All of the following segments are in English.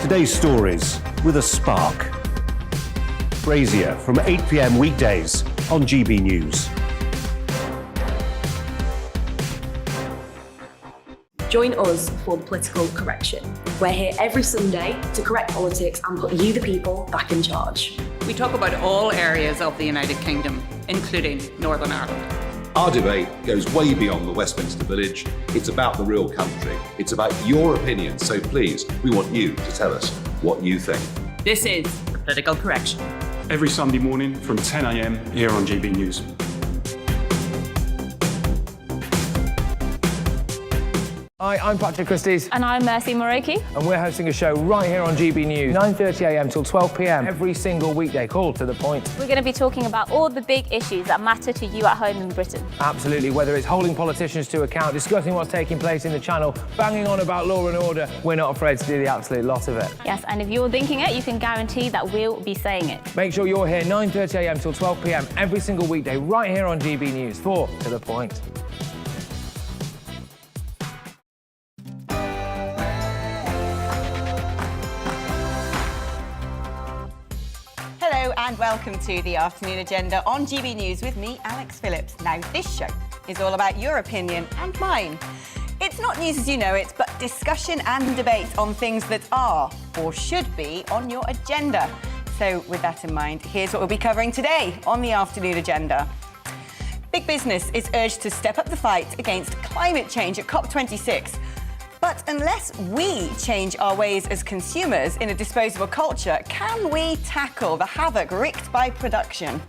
Today's stories with a spark. Brazier from 8 p.m. weekdays on GB News. Join us for the political correction. We're here every Sunday to correct politics and put you, the people, back in charge. We talk about all areas of the United Kingdom, including Northern Ireland. Our debate goes way beyond the Westminster Village. It's about the real country. It's about your opinion. So please, we want you to tell us what you think. This is the political correction. Every Sunday morning from 10 a.m. here on GB News. Hi, I'm Patrick Christie's. And I'm Mercy Moroki. And we're hosting a show right here on GB News, 9:30 a.m. till 12 p.m. every single weekday, called To The Point. We're going to be talking about all the big issues that matter to you at home in Britain. Absolutely, whether it's holding politicians to account, discussing what's taking place in the Channel, banging on about law and order, we're not afraid to do the absolute lot of it. Yes, and if you're thinking it, you can guarantee that we'll be saying it. Make sure you're here 9:30 a.m. till 12 p.m. every single weekday, right here on GB News for To The Point. Hello and welcome to the Afternoon Agenda on GB News with me, Alex Phillips. Now, this show is all about your opinion and mine. It's not news as you know it, but discussion and debate on things that are or should be on your agenda. So with that in mind, here's what we'll be covering today on the Afternoon Agenda. Big business is urged to step up the fight against climate change at COP26. But unless we change our ways as consumers in a disposable culture, can we tackle the havoc wreaked by production?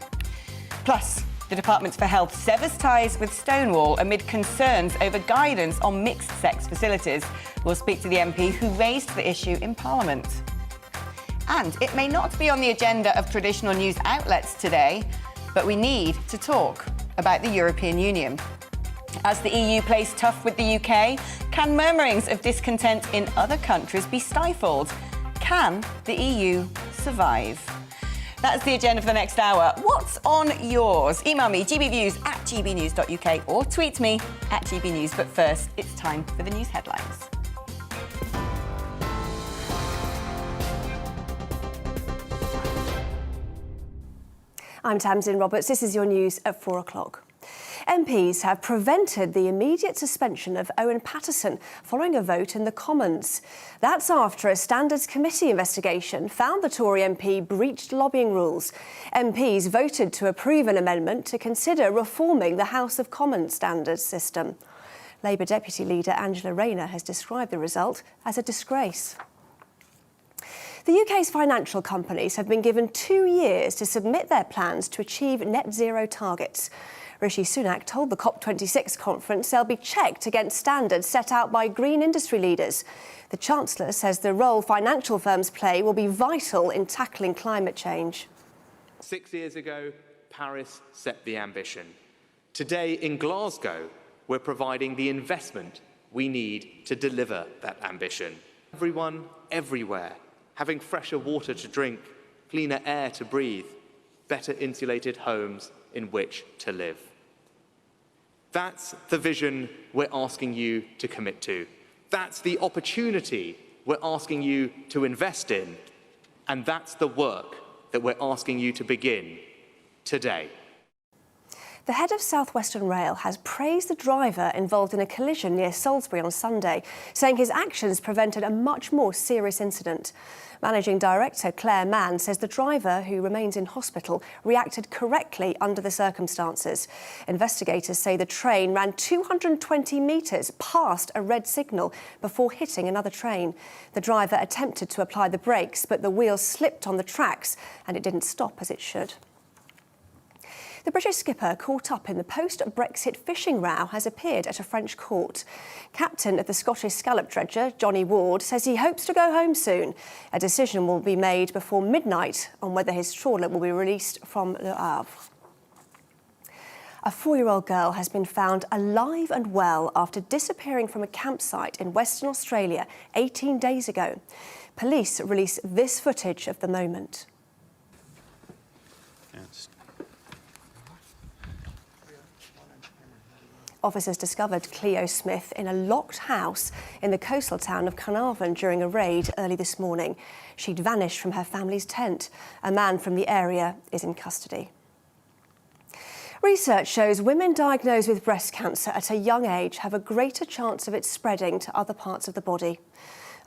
Plus, the Department for Health severs ties with Stonewall amid concerns over guidance on mixed-sex facilities. We'll speak to the MP who raised the issue in Parliament. And it may not be on the agenda of traditional news outlets today, but we need to talk about the European Union. As the EU plays tough with the UK, can murmurings of discontent in other countries be stifled? Can the EU survive? That's the agenda for the next hour. What's on yours? Email me, gbviews@gbnews.uk, or tweet me @gbnews. But first, it's time for the news headlines. I'm Tamsin Roberts. This is your news at 4 o'clock. MPs have prevented the immediate suspension of Owen Paterson following a vote in the Commons. That's after a Standards Committee investigation found the Tory MP breached lobbying rules. MPs voted to approve an amendment to consider reforming the House of Commons standards system. Labour Deputy Leader Angela Rayner has described the result as a disgrace. The UK's financial companies have been given 2 years to submit their plans to achieve net zero targets. Rishi Sunak told the COP26 conference they'll be checked against standards set out by green industry leaders. The Chancellor says the role financial firms play will be vital in tackling climate change. 6 years ago, Paris set the ambition. Today in Glasgow, we're providing the investment we need to deliver that ambition. Everyone, everywhere, having fresher water to drink, cleaner air to breathe, better insulated homes in which to live. That's the vision we're asking you to commit to. That's the opportunity we're asking you to invest in. And that's the work that we're asking you to begin today. The head of South Western Rail has praised the driver involved in a collision near Salisbury on Sunday, saying his actions prevented a much more serious incident. Managing Director Claire Mann says the driver, who remains in hospital, reacted correctly under the circumstances. Investigators say the train ran 220 metres past a red signal before hitting another train. The driver attempted to apply the brakes, but the wheel slipped on the tracks and it didn't stop as it should. The British skipper caught up in the post-Brexit fishing row has appeared at a French court. Captain of the Scottish scallop dredger, Johnny Ward, says he hopes to go home soon. A decision will be made before midnight on whether his trawler will be released from Le Havre. A 4-year-old girl has been found alive and well after disappearing from a campsite in Western Australia 18 days ago. Police released this footage of the moment. Officers discovered Cleo Smith in a locked house in the coastal town of Carnarvon during a raid early this morning. She'd vanished from her family's tent. A man from the area is in custody. Research shows women diagnosed with breast cancer at a young age have a greater chance of it spreading to other parts of the body.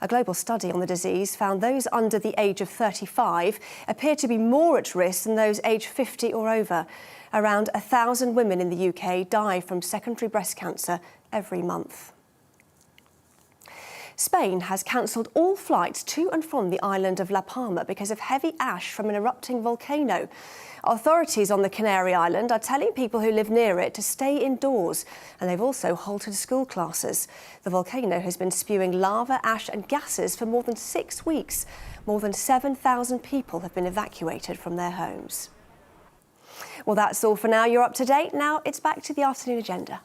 A global study on the disease found those under the age of 35 appear to be more at risk than those aged 50 or over. Around 1,000 women in the UK die from secondary breast cancer every month. Spain has cancelled all flights to and from the island of La Palma because of heavy ash from an erupting volcano. Authorities on the Canary Island are telling people who live near it to stay indoors, and they've also halted school classes. The volcano has been spewing lava, ash and gases for more than 6 weeks. More than 7,000 people have been evacuated from their homes. Well, that's all for now. You're up to date. Now it's back to the afternoon agenda.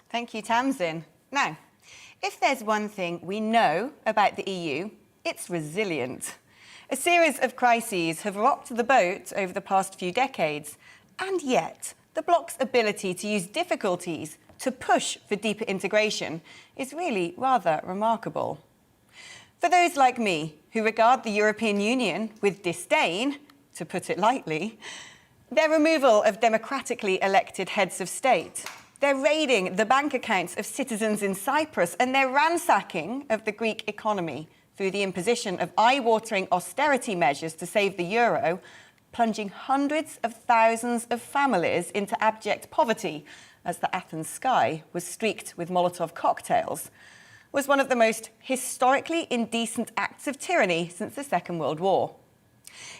Thank you, Tamsin. Now, if there's one thing we know about the EU, it's resilient. A series of crises have rocked the boat over the past few decades, and yet the bloc's ability to use difficulties to push for deeper integration is really rather remarkable. For those like me who regard the European Union with disdain, to put it lightly, their removal of democratically elected heads of state, they're raiding the bank accounts of citizens in Cyprus, and their ransacking of the Greek economy through the imposition of eye-watering austerity measures to save the euro, plunging hundreds of thousands of families into abject poverty as the Athens sky was streaked with Molotov cocktails, was one of the most historically indecent acts of tyranny since the Second World War.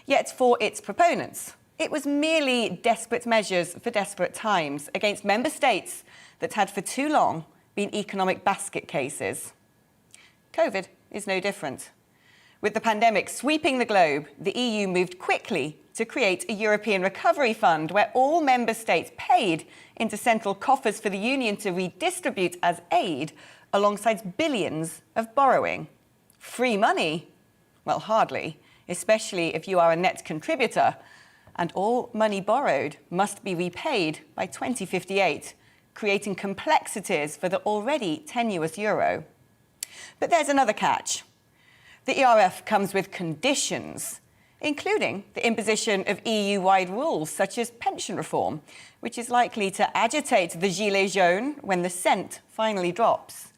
Yet for its proponents, it was merely desperate measures for desperate times against member states that had for too long been economic basket cases. COVID is no different. With the pandemic sweeping the globe, the EU moved quickly to create a European Recovery Fund where all member states paid into central coffers for the Union to redistribute as aid alongside billions of borrowing. Free money? Well, hardly, especially if you are a net contributor. And all money borrowed must be repaid by 2058, creating complexities for the already tenuous euro. But there's another catch. The ERF comes with conditions, including the imposition of EU-wide rules such as pension reform, which is likely to agitate the gilets jaunes when the cent finally drops.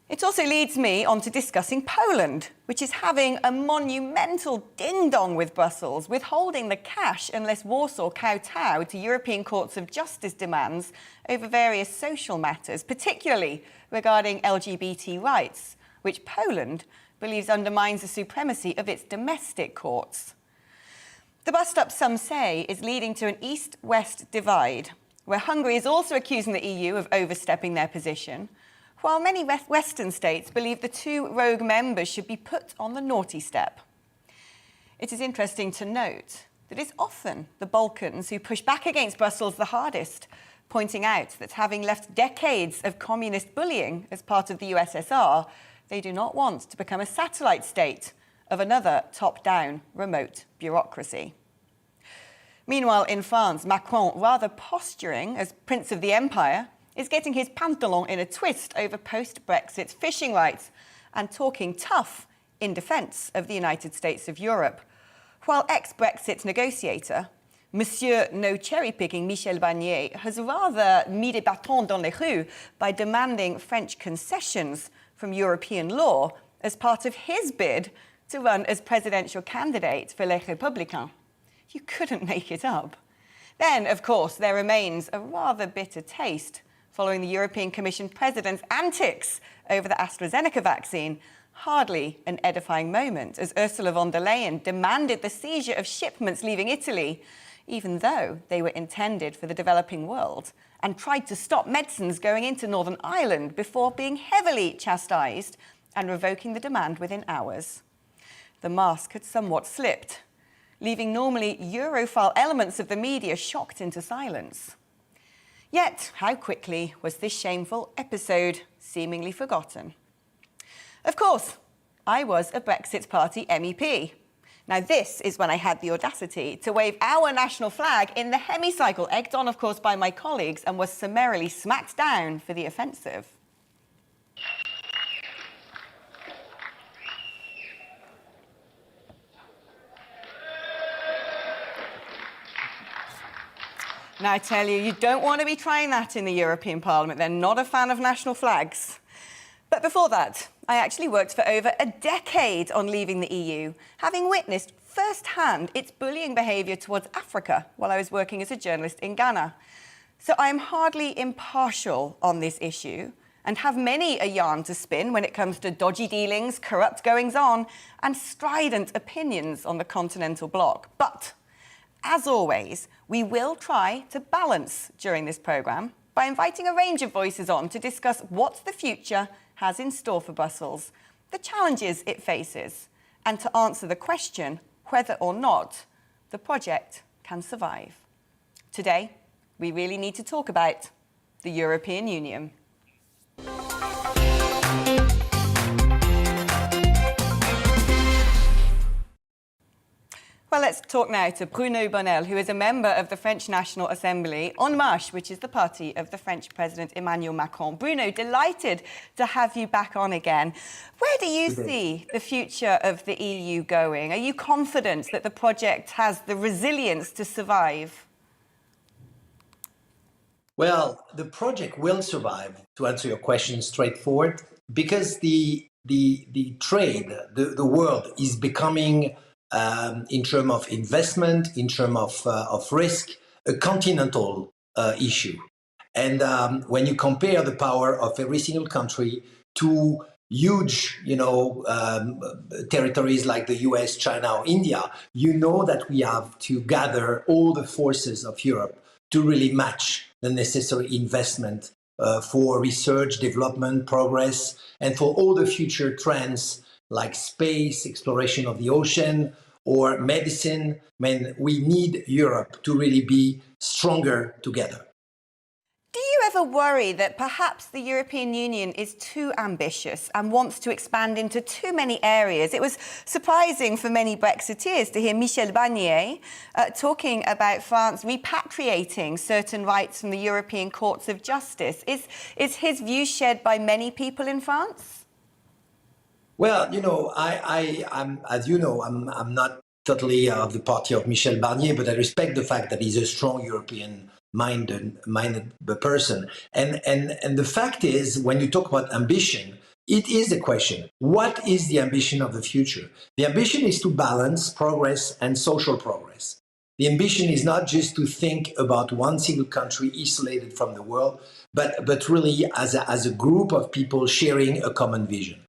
It also leads me on to discussing Poland, which is having a monumental ding-dong with Brussels, withholding the cash unless Warsaw kowtow to European Courts of Justice demands over various social matters, particularly regarding LGBT rights, which Poland believes undermines the supremacy of its domestic courts. The bust-up, some say, is leading to an east-west divide, where Hungary is also accusing the EU of overstepping their position, while many Western states believe the two rogue members should be put on the naughty step. It is interesting to note that it's often the Balkans who push back against Brussels the hardest, pointing out that having left decades of communist bullying as part of the USSR, they do not want to become a satellite state of another top-down remote bureaucracy. Meanwhile, in France, Macron, rather posturing as Prince of the Empire, is getting his pantalon in a twist over post-Brexit fishing rights and talking tough in defence of the United States of Europe, while ex-Brexit negotiator, Monsieur No Cherry-Picking Michel Barnier has rather mis des bâtons dans les roues by demanding French concessions from European law as part of his bid to run as presidential candidate for Les Républicains. You couldn't make it up. Then, of course, there remains a rather bitter taste following the European Commission President's antics over the AstraZeneca vaccine. Hardly an edifying moment, as Ursula von der Leyen demanded the seizure of shipments leaving Italy, even though they were intended for the developing world, and tried to stop medicines going into Northern Ireland before being heavily chastised and revoking the demand within hours. The mask had somewhat slipped, leaving normally Europhile elements of the media shocked into silence. Yet, how quickly was this shameful episode seemingly forgotten? Of course, I was a Brexit Party MEP. Now, this is when I had the audacity to wave our national flag in the hemicycle, egged on, of course, by my colleagues, and was summarily smacked down for the offensive. Now, I tell you, you don't want to be trying that in the European Parliament. They're not a fan of national flags. But before that, I actually worked for over a decade on leaving the EU, having witnessed firsthand its bullying behaviour towards Africa while I was working as a journalist in Ghana. So I am hardly impartial on this issue and have many a yarn to spin when it comes to dodgy dealings, corrupt goings-on and strident opinions on the continental bloc. But as always, we will try to balance during this programme by inviting a range of voices on to discuss what the future has in store for Brussels, the challenges it faces, and to answer the question whether or not the project can survive. Today, we really need to talk about the European Union. Well, let's talk now to Bruno Bonnell, who is a member of the French National Assembly, En Marche, which is the party of the French President Emmanuel Macron. Bruno, delighted to have you back on again. Where do you see the future of the EU going? Are you confident that the project has the resilience to survive? Well, the project will survive, to answer your question straightforward, because the trade, the world is becoming in terms of investment, in terms of risk, a continental issue. And when you compare the power of every single country to huge, territories like the US, China, or India, you know that we have to gather all the forces of Europe to really match the necessary investment for research, development, progress, and for all the future trends like space, exploration of the ocean, or medicine. I mean, we need Europe to really be stronger together. Do you ever worry that perhaps the European Union is too ambitious and wants to expand into too many areas? It was surprising for many Brexiteers to hear Michel Barnier talking about France repatriating certain rights from the European Courts of Justice. Is his view shared by many people in France? Well, I'm, as you know, I'm not totally of the party of Michel Barnier, but I respect the fact that he's a strong European-minded person. And the fact is, when you talk about ambition, it is the question: what is the ambition of the future? The ambition is to balance progress and social progress. The ambition is not just to think about one single country isolated from the world, but really as a group of people sharing a common vision.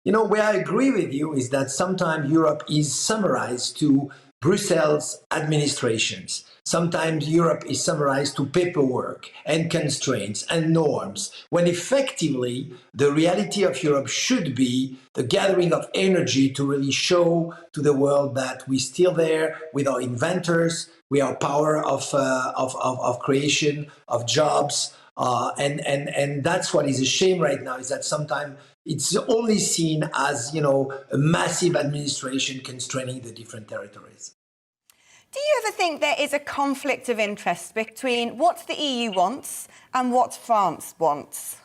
Where I agree with you is that sometimes Europe is summarized to Brussels administrations. Sometimes Europe is summarized to paperwork and constraints and norms, when effectively the reality of Europe should be the gathering of energy to really show to the world that we're still there with our inventors, with our power of creation, of jobs. And that's what is a shame right now, is that sometimes it's only seen as, a massive administration constraining the different territories. Do you ever think there is a conflict of interest between what the EU wants and what France wants?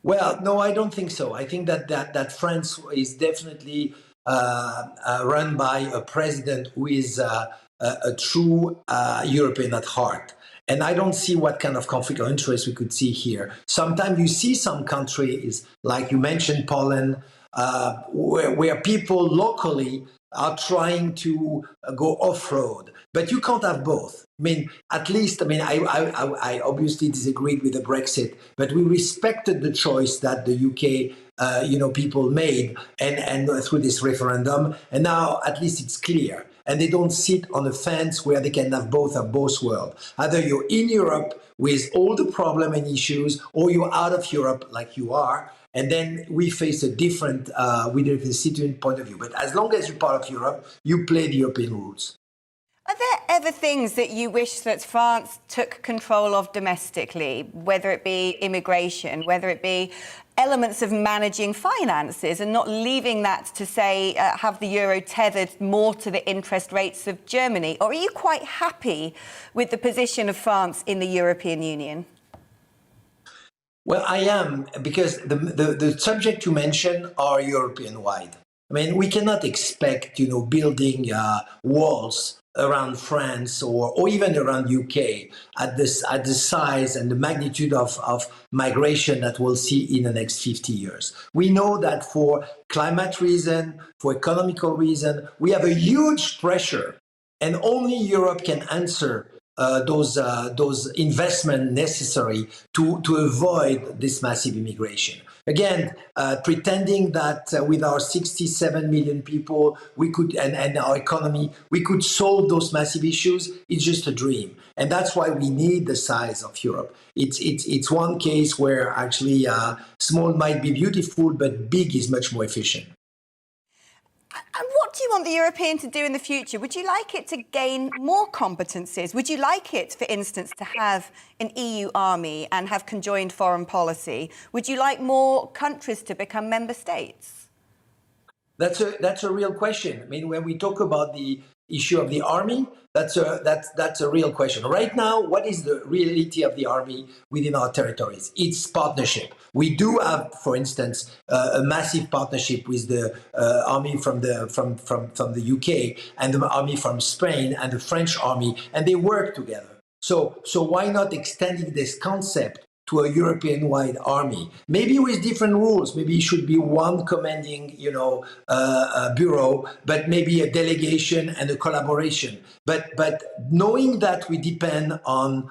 Well, no, I don't think so. I think that France is definitely run by a president who is a true European at heart. And I don't see what kind of conflict of interest we could see here. Sometimes you see some countries, like you mentioned, Poland, where people locally are trying to go off-road. But you can't have both. I obviously disagreed with the Brexit, but we respected the choice that the UK people made and through this referendum. And now at least it's clear. And they don't sit on a fence where they can have both worlds. Either you're in Europe with all the problem and issues, or you're out of Europe like you are. And then we face a different, situation point of view. But as long as you're part of Europe, you play the European rules. Are there ever things that you wish that France took control of domestically, whether it be immigration, whether it be elements of managing finances and not leaving that to, say, have the euro tethered more to the interest rates of Germany? Or are you quite happy with the position of France in the European Union? Well, I am, because the subject you mentioned are European-wide. I mean, we cannot expect, building walls around France or even around UK at the size and the magnitude of migration that we'll see in the next 50 years. We know that for climate reason, for economical reason, we have a huge pressure, and only Europe can answer those investments necessary to avoid this massive immigration. Again, pretending that with our 67 million people, we could, and our economy, we could solve those massive issues, it's just a dream. And that's why we need the size of Europe. It's one case where actually small might be beautiful, but big is much more efficient. And what do you want the European to do in the future? Would you like it to gain more competencies? Would you like it, for instance, to have an EU army and have conjoined foreign policy? Would you like more countries to become member states? That's a real question. I mean, when we talk about the issue of the army, that's a real question. Right now, what is the reality of the army within our territories? It's partnership. We do have, for instance, a massive partnership with the army from the UK and the army from Spain and the French army, and they work together. So why not extending this concept to a European-wide army? Maybe with different rules. Maybe it should be one commanding, bureau, but maybe a delegation and a collaboration. But knowing that we depend on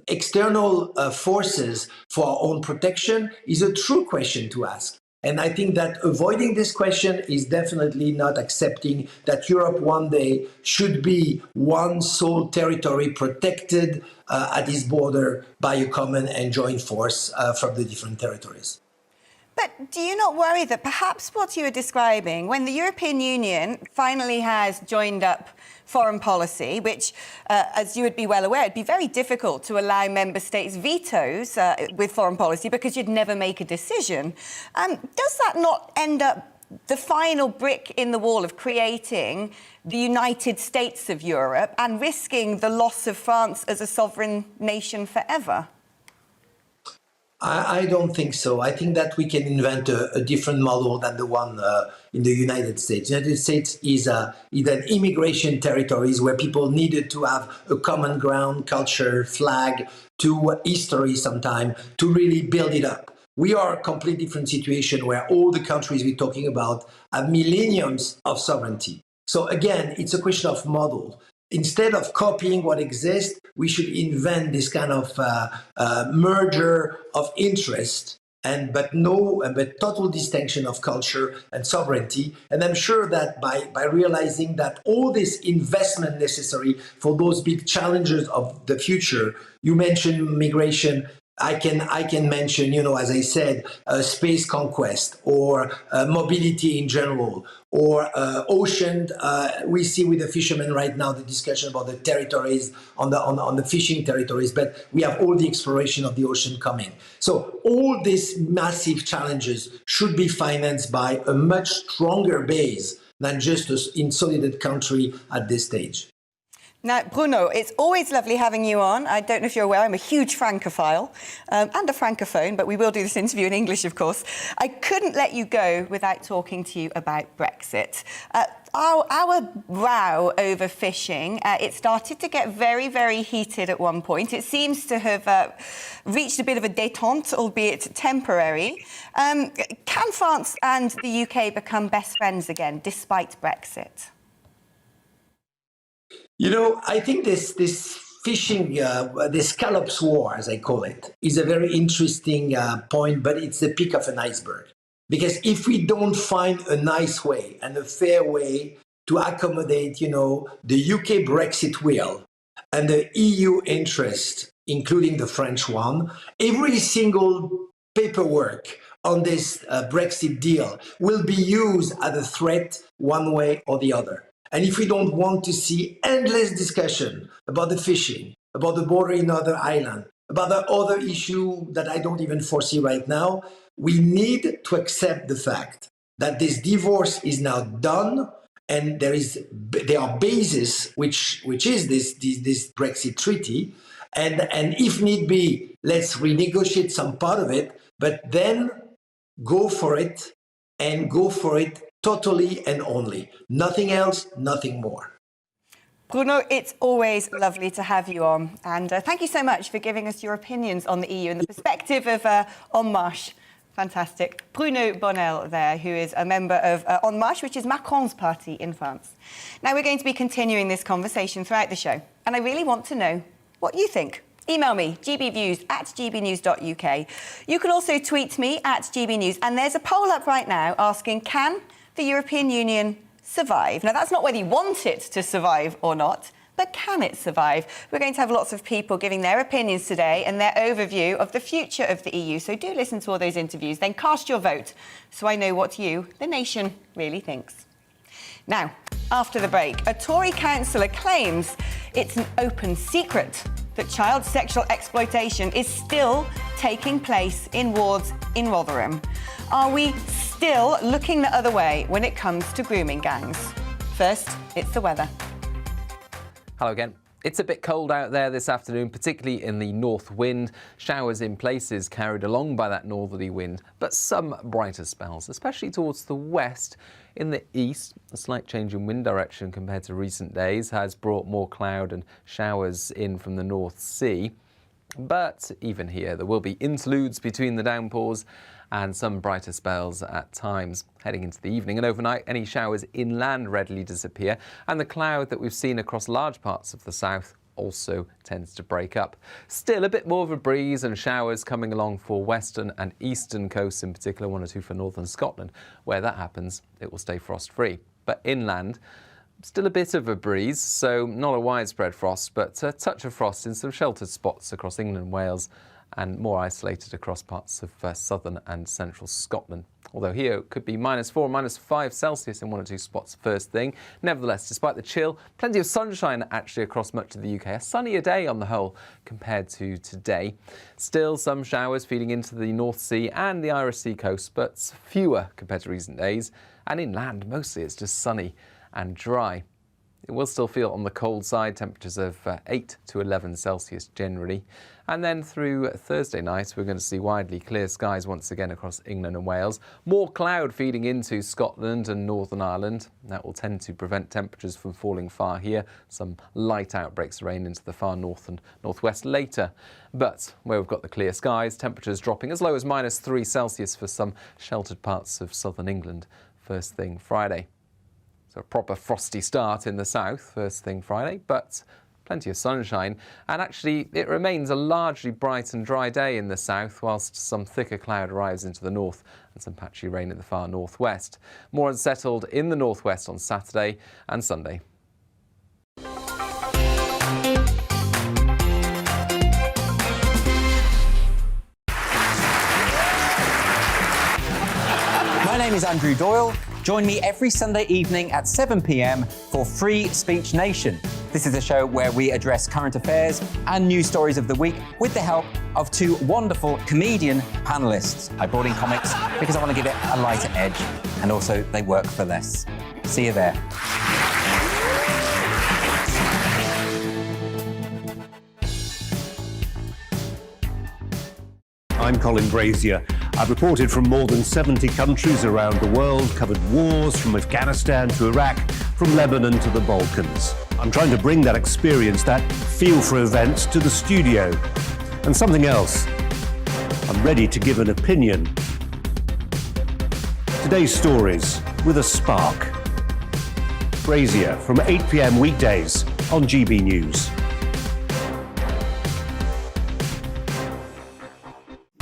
external forces for our own protection is a true question to ask. And I think that avoiding this question is definitely not accepting that Europe one day should be one sole territory protected at its border by a common and joint force from the different territories. But do you not worry that perhaps what you are describing, when the European Union finally has joined up foreign policy, which, as you would be well aware, it'd be very difficult to allow member states vetoes with foreign policy because you'd never make a decision. Does that not end up the final brick in the wall of creating the United States of Europe and risking the loss of France as a sovereign nation forever? I don't think so. I think that we can invent a different model than the one in the United States. The United States is an immigration territories where people needed to have a common ground, culture, flag, to history sometime to really build it up. We are a completely different situation where all the countries we're talking about have millenniums of sovereignty. So again, it's a question of model. Instead of copying what exists, we should invent this kind of merger of interest, but total distinction of culture and sovereignty. And I'm sure that by realizing that all this investment necessary for those big challenges of the future, you mentioned migration. I can mention, as I said, space conquest or mobility in general, or ocean. We see with the fishermen right now the discussion about the territories on the fishing territories, but we have all the exploration of the ocean coming. So all these massive challenges should be financed by a much stronger base than just an insulated country at this stage. Now, Bruno, it's always lovely having you on. I don't know if you're aware, I'm a huge Francophile and a Francophone, but we will do this interview in English, of course. I couldn't let you go without talking to you about Brexit. Our row over fishing, it started to get very, very heated at one point. It seems to have reached a bit of a détente, albeit temporary. Can France and the UK become best friends again, despite Brexit? I think this fishing, this scallops war, as I call it, is a very interesting point, but it's the peak of an iceberg. Because if we don't find a nice way and a fair way to accommodate, the UK Brexit will and the EU interest, including the French one, every single paperwork on this Brexit deal will be used as a threat one way or the other. And if we don't want to see endless discussion about the fishing, about the border in Northern Ireland, about the other issue that I don't even foresee right now, we need to accept the fact that this divorce is now done, and there are bases which is this Brexit treaty, and if need be, let's renegotiate some part of it, but then go for it, and go for it totally and only. Nothing else, nothing more. Bruno, it's always lovely to have you on. And thank you so much for giving us your opinions on the EU and the perspective of En Marche. Fantastic. Bruno Bonnell there, who is a member of En Marche, which is Macron's party in France. Now, we're going to be continuing this conversation throughout the show. And I really want to know what you think. Email me, gbviews@gbnews.uk. You can also tweet me @gbnews. And there's a poll up right now asking, can the European Union survive? Now, that's not whether you want it to survive or not, but can it survive? We're going to have lots of people giving their opinions today and their overview of the future of the EU. So do listen to all those interviews, then cast your vote so I know what you, the nation, really thinks. Now, after the break, a Tory councillor claims it's an open secret that child sexual exploitation is still taking place in wards in Rotherham. Are we still looking the other way when it comes to grooming gangs? First, it's the weather. Hello again. It's a bit cold out there this afternoon, particularly in the north wind. Showers in places carried along by that northerly wind, but some brighter spells, especially towards the west. In the east, a slight change in wind direction compared to recent days has brought more cloud and showers in from the North Sea. But even here, there will be interludes between the downpours and some brighter spells at times. Heading into the evening and overnight, any showers inland readily disappear, and the cloud that we've seen across large parts of the south also tends to break up. Still a bit more of a breeze and showers coming along for western and eastern coasts, in particular 1 or 2 for northern Scotland. Where that happens, it will stay frost-free. But inland, still a bit of a breeze, so not a widespread frost, but a touch of frost in some sheltered spots across England and Wales, and more isolated across parts of southern and central Scotland. Although here it could be -4, -5 Celsius in 1 or 2 spots first thing. Nevertheless, despite the chill, plenty of sunshine actually across much of the UK. A sunnier day on the whole compared to today. Still some showers feeding into the North Sea and the Irish Sea coast, but fewer compared to recent days. And inland, mostly it's just sunny and dry. It will still feel on the cold side, temperatures of 8 to 11 Celsius generally. And then through Thursday night, we're going to see widely clear skies once again across England and Wales. More cloud feeding into Scotland and Northern Ireland. That will tend to prevent temperatures from falling far here. Some light outbreaks of rain into the far north and northwest later. But where we've got the clear skies, temperatures dropping as low as -3 Celsius for some sheltered parts of southern England first thing Friday. So a proper frosty start in the south first thing Friday, but plenty of sunshine, and actually it remains a largely bright and dry day in the south, whilst some thicker cloud arrives into the north and some patchy rain in the far northwest. More unsettled in the northwest on Saturday and Sunday. My name is Andrew Doyle. Join me every Sunday evening at 7 p.m. for Free Speech Nation. This is a show where we address current affairs and news stories of the week with the help of 2 wonderful comedian panellists. I brought in comics because I want to give it a lighter edge, and also they work for less. See you there. I'm Colin Brazier. I've reported from more than 70 countries around the world, covered wars from Afghanistan to Iraq, from Lebanon to the Balkans. I'm trying to bring that experience, that feel for events, to the studio. And something else, I'm ready to give an opinion. Today's stories with a spark. Brazier from 8 p.m. weekdays on GB News.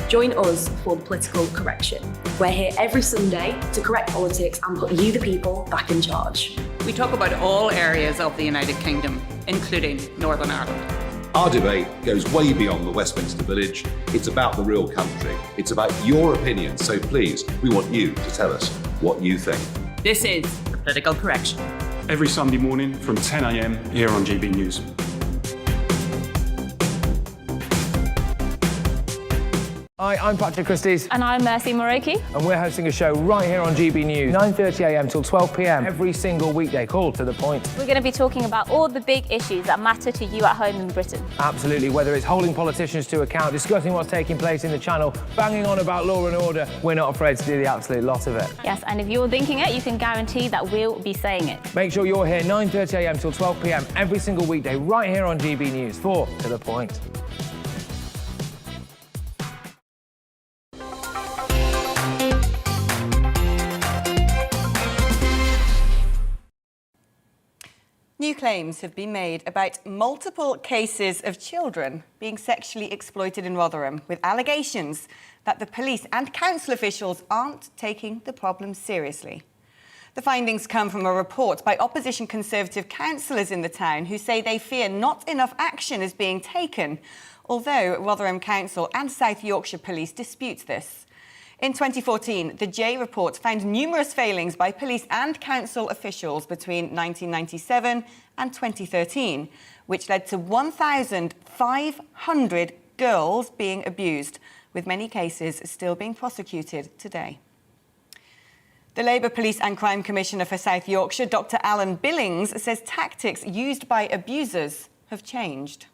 Join us for Political Correction. We're here every Sunday to correct politics and put you, the people, back in charge. We talk about all areas of the United Kingdom, including Northern Ireland. Our debate goes way beyond the Westminster Village. It's about the real country. It's about your opinion. So please, we want you to tell us what you think. This is Political Correction. every Sunday morning from 10 a.m. here on GB News. Hi, I'm Patrick Christie's. And I'm Mercy Moroki. And we're hosting a show right here on GB News, 9:30am till 12pm, every single weekday, called To The Point. We're going to be talking about all the big issues that matter to you at home in Britain. Absolutely, whether it's holding politicians to account, discussing what's taking place in the Channel, banging on about law and order, we're not afraid to do the absolute lot of it. Yes, and if you're thinking it, you can guarantee that we'll be saying it. Make sure you're here 9:30am till 12pm, every single weekday, right here on GB News for To The Point. New claims have been made about multiple cases of children being sexually exploited in Rotherham, with allegations that the police and council officials aren't taking the problem seriously. The findings come from a report by opposition Conservative councillors in the town who say they fear not enough action is being taken, although Rotherham Council and South Yorkshire Police dispute this. In 2014, the J report found numerous failings by police and council officials between 1997 and 2013, which led to 1,500 girls being abused, with many cases still being prosecuted today. The Labour Police and Crime Commissioner for South Yorkshire, Dr. Alan Billings, says tactics used by abusers have changed.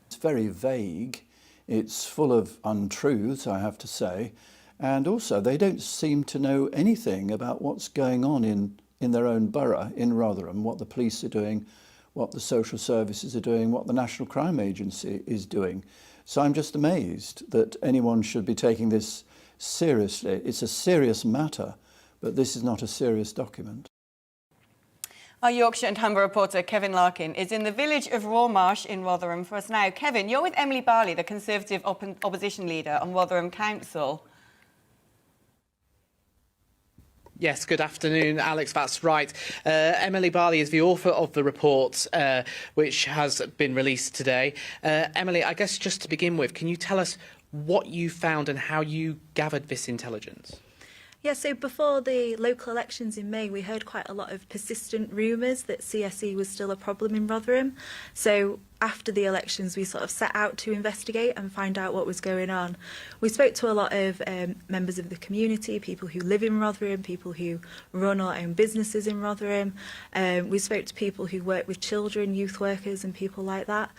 It's very vague. It's full of untruths, I have to say. And also, they don't seem to know anything about what's going on in their own borough, in Rotherham, what the police are doing, what the social services are doing, what the National Crime Agency is doing. So I'm just amazed that anyone should be taking this seriously. It's a serious matter, but this is not a serious document. Our Yorkshire and Humber reporter, Kevin Larkin, is in the village of Rawmarsh in Rotherham for us now. Kevin, you're with Emily Barley, the Conservative opposition leader on Rotherham Council. Yes, good afternoon, Alex. That's right. Emily Barley is the author of the report, which has been released today. Emily, I guess just to begin with, can you tell us what you found and how you gathered this intelligence? Yeah, so before the local elections in May, we heard quite a lot of persistent rumours that CSE was still a problem in Rotherham. So after the elections, we sort of set out to investigate and find out what was going on. We spoke to a lot of members of the community, people who live in Rotherham, people who run or own businesses in Rotherham. We spoke to people who work with children, youth workers and people like that.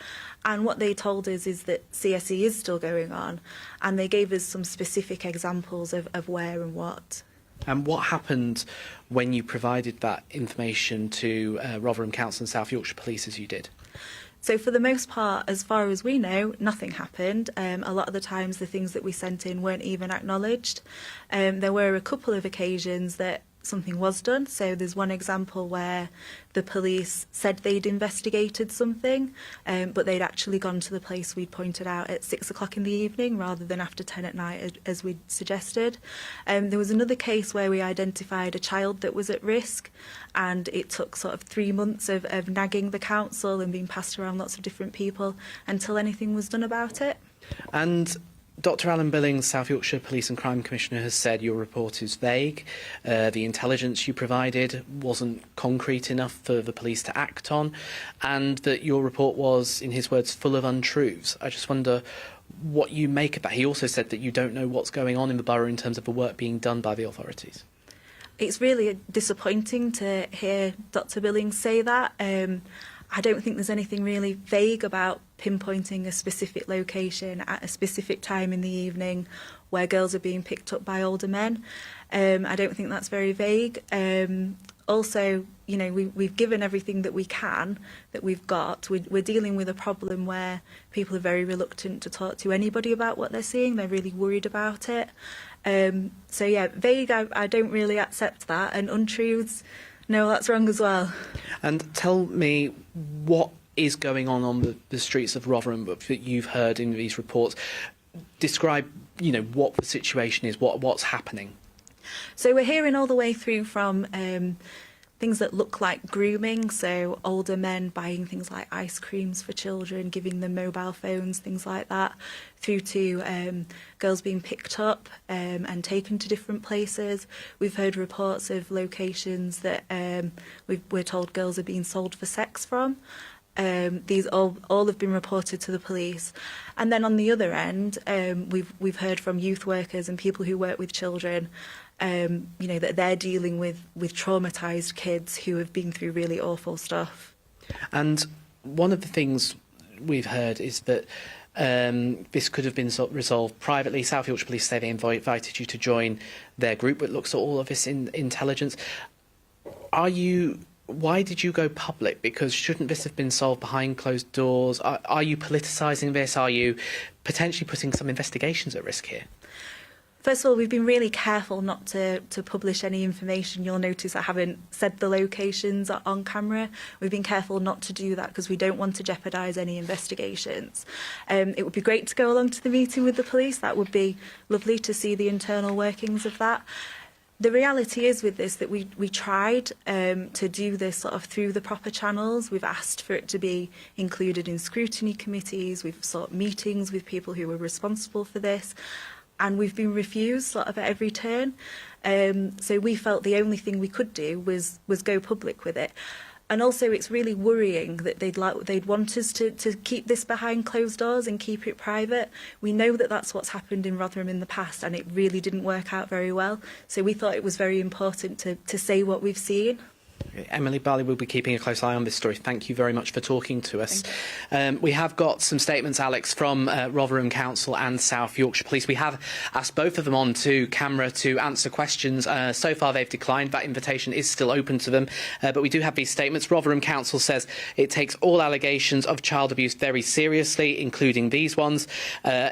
And what they told us is that CSE is still going on, and they gave us some specific examples of where and what. And what happened when you provided that information to Rotherham Council and South Yorkshire Police as you did? So for the most part, as far as we know, nothing happened. A lot of the times the things that we sent in weren't even acknowledged. There were a couple of occasions that something was done. So there's one example where the police said they'd investigated something, but they'd actually gone to the place we'd pointed out at 6 o'clock in the evening rather than after 10 at night, as we'd suggested. There was another case where we identified a child that was at risk, and it took sort of 3 months of nagging the council and being passed around lots of different people until anything was done about it. And Dr. Alan Billings, South Yorkshire Police and Crime Commissioner, has said your report is vague. The intelligence you provided wasn't concrete enough for the police to act on, and that your report was, in his words, full of untruths. I just wonder what you make of that. He also said that you don't know what's going on in the borough in terms of the work being done by the authorities. It's really disappointing to hear Dr. Billings say that. I don't think there's anything really vague about pinpointing a specific location at a specific time in the evening where girls are being picked up by older men. I don't think that's very vague. Also, you know, we've given everything that we can, that we've got. We're dealing with a problem where people are very reluctant to talk to anybody about what they're seeing. They're really worried about it. So yeah, vague, I don't really accept that. And untruths, no, that's wrong as well. And tell me what is going on the streets of Rotherham that you've heard in these reports. Describe, you know, what the situation is, what's happening. So we're hearing all the way through from things that look like grooming, so older men buying things like ice creams for children, giving them mobile phones, things like that, through to girls being picked up and taken to different places. We've heard reports of locations that we're told girls are being sold for sex from. These all have been reported to the police. And then on the other end, we've heard from youth workers and people who work with children, that they're dealing with traumatised kids who have been through really awful stuff. And one of the things we've heard is that this could have been resolved privately. South Yorkshire Police say they invited you to join their group that looks at all of this intelligence. Why did you go public? Because shouldn't this have been solved behind closed doors? Are you politicising this? Are you potentially putting some investigations at risk here? First of all, we've been really careful not to publish any information. You'll notice I haven't said the locations on camera. We've been careful not to do that because we don't want to jeopardise any investigations. It would be great to go along to the meeting with the police. That would be lovely to see the internal workings of that. The reality is with this that we tried to do this sort of through the proper channels. We've asked for it to be included in scrutiny committees. We've sought meetings with people who were responsible for this. And we've been refused sort of at every turn. So we felt the only thing we could do was go public with it. And also it's really worrying that they'd want us to keep this behind closed doors and keep it private. We know that that's what's happened in Rotherham in the past and it really didn't work out very well. So we thought it was very important to say what we've seen. Emily Barley will be keeping a close eye on this story. Thank you very much for talking to us. We have got some statements, Alex, from Rotherham Council and South Yorkshire Police. We have asked both of them on to camera to answer questions. So far they've declined. That invitation is still open to them. But we do have these statements. Rotherham Council says it takes all allegations of child abuse very seriously, including these ones.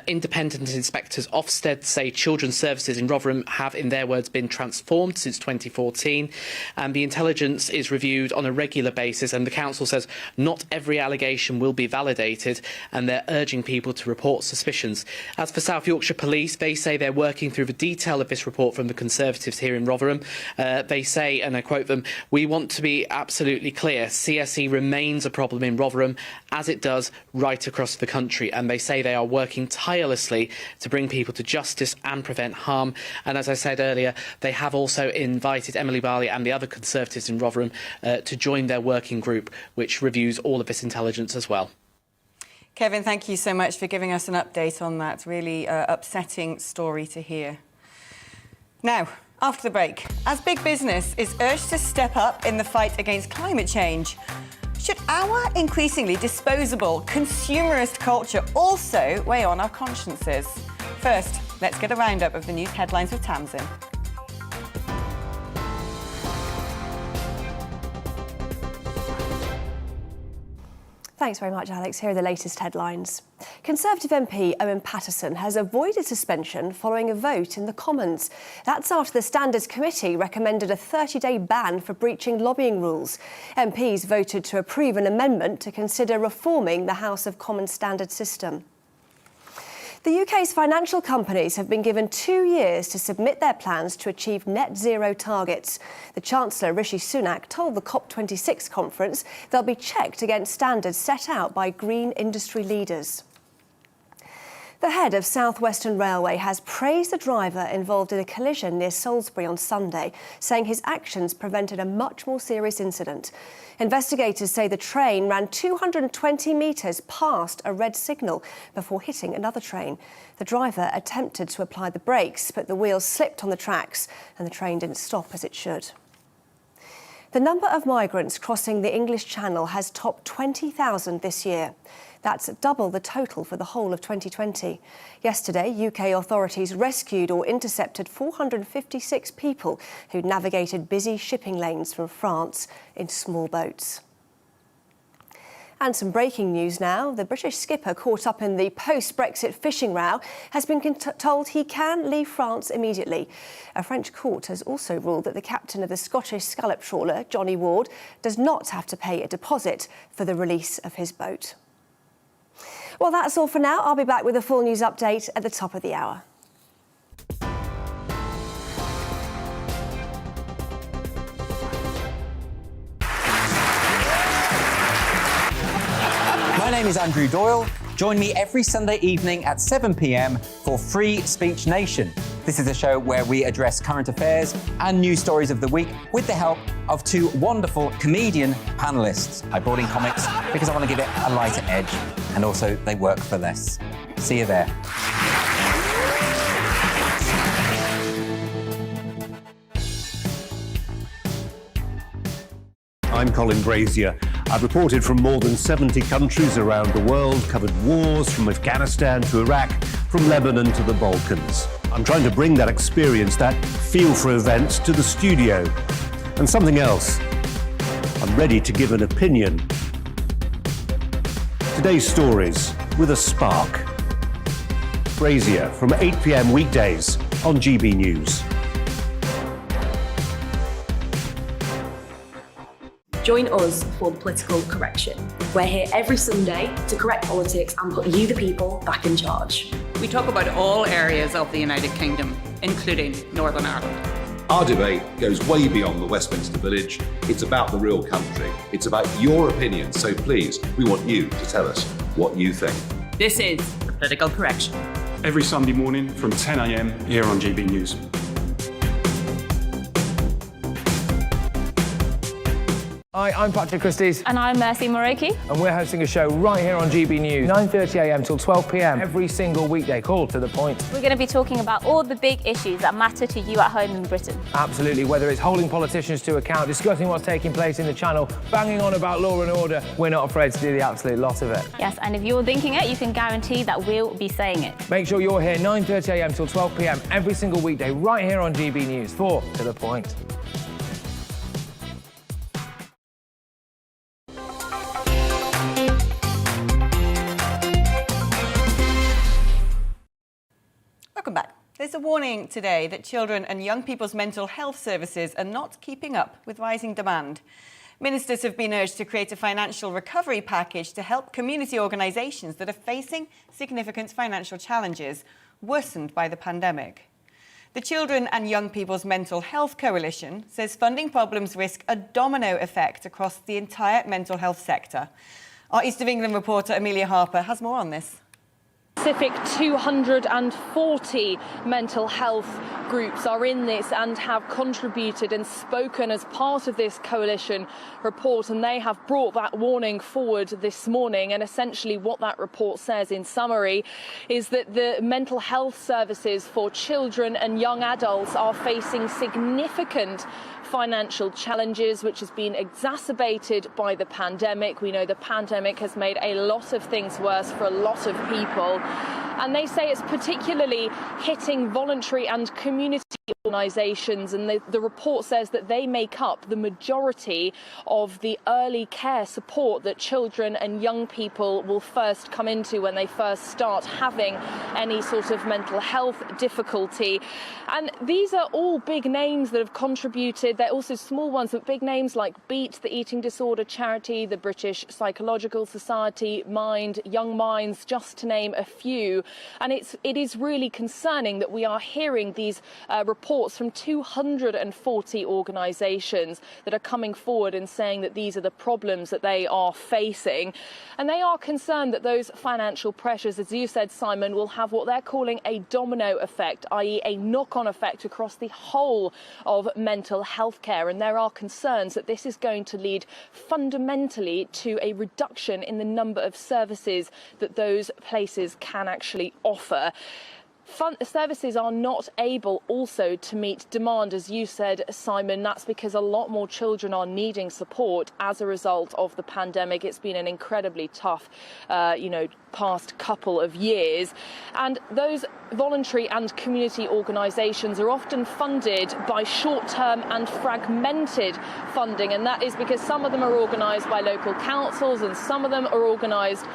Independent inspectors Ofsted say children's services in Rotherham have, in their words, been transformed since 2014. And the intelligence is reviewed on a regular basis, and the council says not every allegation will be validated, and they're urging people to report suspicions. As for South Yorkshire Police, they say they're working through the detail of this report from the Conservatives here in Rotherham. They say, and I quote them, "We want to be absolutely clear, CSE remains a problem in Rotherham, as it does right across the country," and they say they are working tirelessly to bring people to justice and prevent harm. And as I said earlier, they have also invited Emily Barley and the other Conservatives in Rotherham to join their working group, which reviews all of this intelligence as well. Kevin, thank you so much for giving us an update on that really upsetting story to hear. Now, after the break, as big business is urged to step up in the fight against climate change, should our increasingly disposable consumerist culture also weigh on our consciences? First, let's get a roundup of the news headlines with Tamsin. Thanks very much, Alex. Here are the latest headlines. Conservative MP Owen Paterson has avoided suspension following a vote in the Commons. That's after the Standards Committee recommended a 30-day ban for breaching lobbying rules. MPs voted to approve an amendment to consider reforming the House of Commons standard system. The UK's financial companies have been given 2 years to submit their plans to achieve net zero targets. The Chancellor, Rishi Sunak, told the COP26 conference they'll be checked against standards set out by green industry leaders. The head of South Western Railway has praised the driver involved in a collision near Salisbury on Sunday, saying his actions prevented a much more serious incident. Investigators say the train ran 220 metres past a red signal before hitting another train. The driver attempted to apply the brakes, but the wheels slipped on the tracks and the train didn't stop as it should. The number of migrants crossing the English Channel has topped 20,000 this year. That's double the total for the whole of 2020. Yesterday, UK authorities rescued or intercepted 456 people who navigated busy shipping lanes from France in small boats. And some breaking news now. The British skipper caught up in the post-Brexit fishing row has been told he can leave France immediately. A French court has also ruled that the captain of the Scottish scallop trawler, Johnny Ward, does not have to pay a deposit for the release of his boat. Well, that's all for now. I'll be back with a full news update at the top of the hour. My name is Andrew Doyle. Join me every Sunday evening at 7 p.m. for Free Speech Nation. This is a show where we address current affairs and news stories of the week with the help of two wonderful comedian panellists. I brought in comics because I want to give it a lighter edge, and also they work for less. See you there. I'm Colin Brazier. I've reported from more than 70 countries around the world, covered wars from Afghanistan to Iraq, from Lebanon to the Balkans. I'm trying to bring that experience, that feel for events, to the studio. And something else. I'm ready to give an opinion. Today's stories with a spark. Brazier from 8 p.m. weekdays on GB News. Join us for Political Correction. We're here every Sunday to correct politics and put you, the people, back in charge. We talk about all areas of the United Kingdom, including Northern Ireland. Our debate goes way beyond the Westminster Village. It's about the real country. It's about your opinion. So please, we want you to tell us what you think. This is the Political Correction. Every Sunday morning from 10 a.m. here on GB News. Hi, I'm Patrick Christie's. And I'm Mercy Moroki. And we're hosting a show right here on GB News, 9:30 a.m. till 12 p.m. every single weekday, called To The Point. We're going to be talking about all the big issues that matter to you at home in Britain. Absolutely, whether it's holding politicians to account, discussing what's taking place in the Channel, banging on about law and order, we're not afraid to do the absolute lot of it. Yes, and if you're thinking it, you can guarantee that we'll be saying it. Make sure you're here 9:30 a.m. till 12 p.m. every single weekday, right here on GB News for To The Point. Welcome back. There's a warning today that children and young people's mental health services are not keeping up with rising demand. Ministers have been urged to create a financial recovery package to help community organisations that are facing significant financial challenges worsened by the pandemic. The Children and Young People's Mental Health Coalition says funding problems risk a domino effect across the entire mental health sector. Our East of England reporter Amelia Harper has more on this. Specific 240 mental health groups are in this and have contributed and spoken as part of this coalition report, and they have brought that warning forward this morning. And essentially what that report says in summary is that the mental health services for children and young adults are facing significant financial challenges, which has been exacerbated by the pandemic. We know the pandemic has made a lot of things worse for a lot of people. And they say it's particularly hitting voluntary and community organisations, and the report says that they make up the majority of the early care support that children and young people will first come into when they first start having any sort of mental health difficulty. And these are all big names that have contributed. They're also small ones, but big names like Beat, the eating disorder charity, the British Psychological Society, Mind, Young Minds, just to name a few. And it is really concerning that we are hearing these reports from 240 organisations that are coming forward and saying that these are the problems that they are facing. And they are concerned that those financial pressures, as you said, Simon, will have what they're calling a domino effect, i.e. a knock-on effect across the whole of mental health care. And there are concerns that this is going to lead fundamentally to a reduction in the number of services that those places can actually offer. Services are not able also to meet demand, as you said, Simon. That's because a lot more children are needing support as a result of the pandemic. It's been an incredibly tough, past couple of years. And those voluntary and community organisations are often funded by short-term and fragmented funding. And that is because some of them are organised by local councils and some of them are organised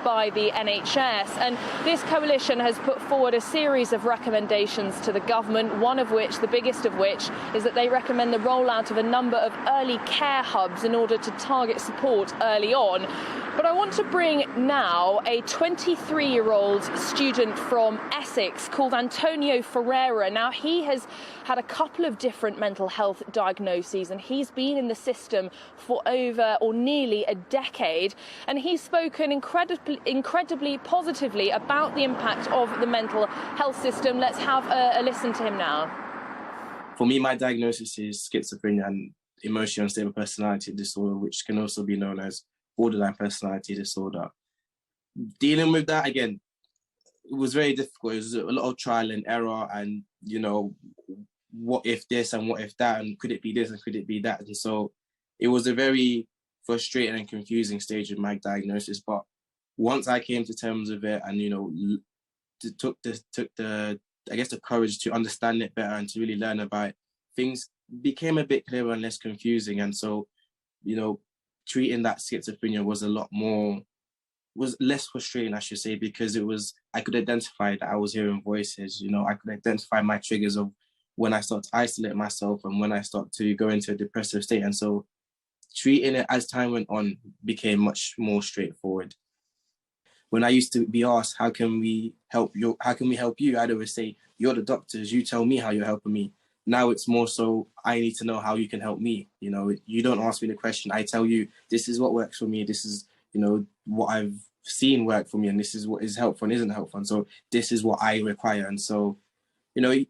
by the NHS. And this coalition has put forward a series of recommendations to the government, one of which, the biggest of which, is that they recommend the rollout of a number of early care hubs in order to target support early on. But I want to bring now a 23-year-old student from Essex called Antonio Ferreira. Now, he has had a couple of different mental health diagnoses, and he's been in the system for over or nearly a decade, and he's spoken incredibly positively about the impact of the mental health system. Let's have a listen to him now. For me, my diagnosis is schizophrenia and emotional unstable personality disorder, which can also be known as borderline personality disorder. Dealing with that, again, it was very difficult. It was a lot of trial and error, and, you know, what if this and what if that, and could it be this and could it be that? And so it was a very frustrating and confusing stage of my diagnosis. But once I came to terms with it and, you know, took the I guess the courage to understand it better and to really learn about it, things became a bit clearer and less confusing. And so, you know, treating that schizophrenia was less frustrating, I should say, because I could identify that I was hearing voices. You know, I could identify my triggers of when I start to isolate myself and when I start to go into a depressive state. And so treating it as time went on became much more straightforward. When I used to be asked, how can we help you? I'd always say, you're the doctors, you tell me how you're helping me. Now it's more so, I need to know how you can help me. You know, you don't ask me the question, I tell you, this is what works for me. This is, you know, what I've seen work for me, and this is what is helpful and isn't helpful. And so this is what I require. And so, you know,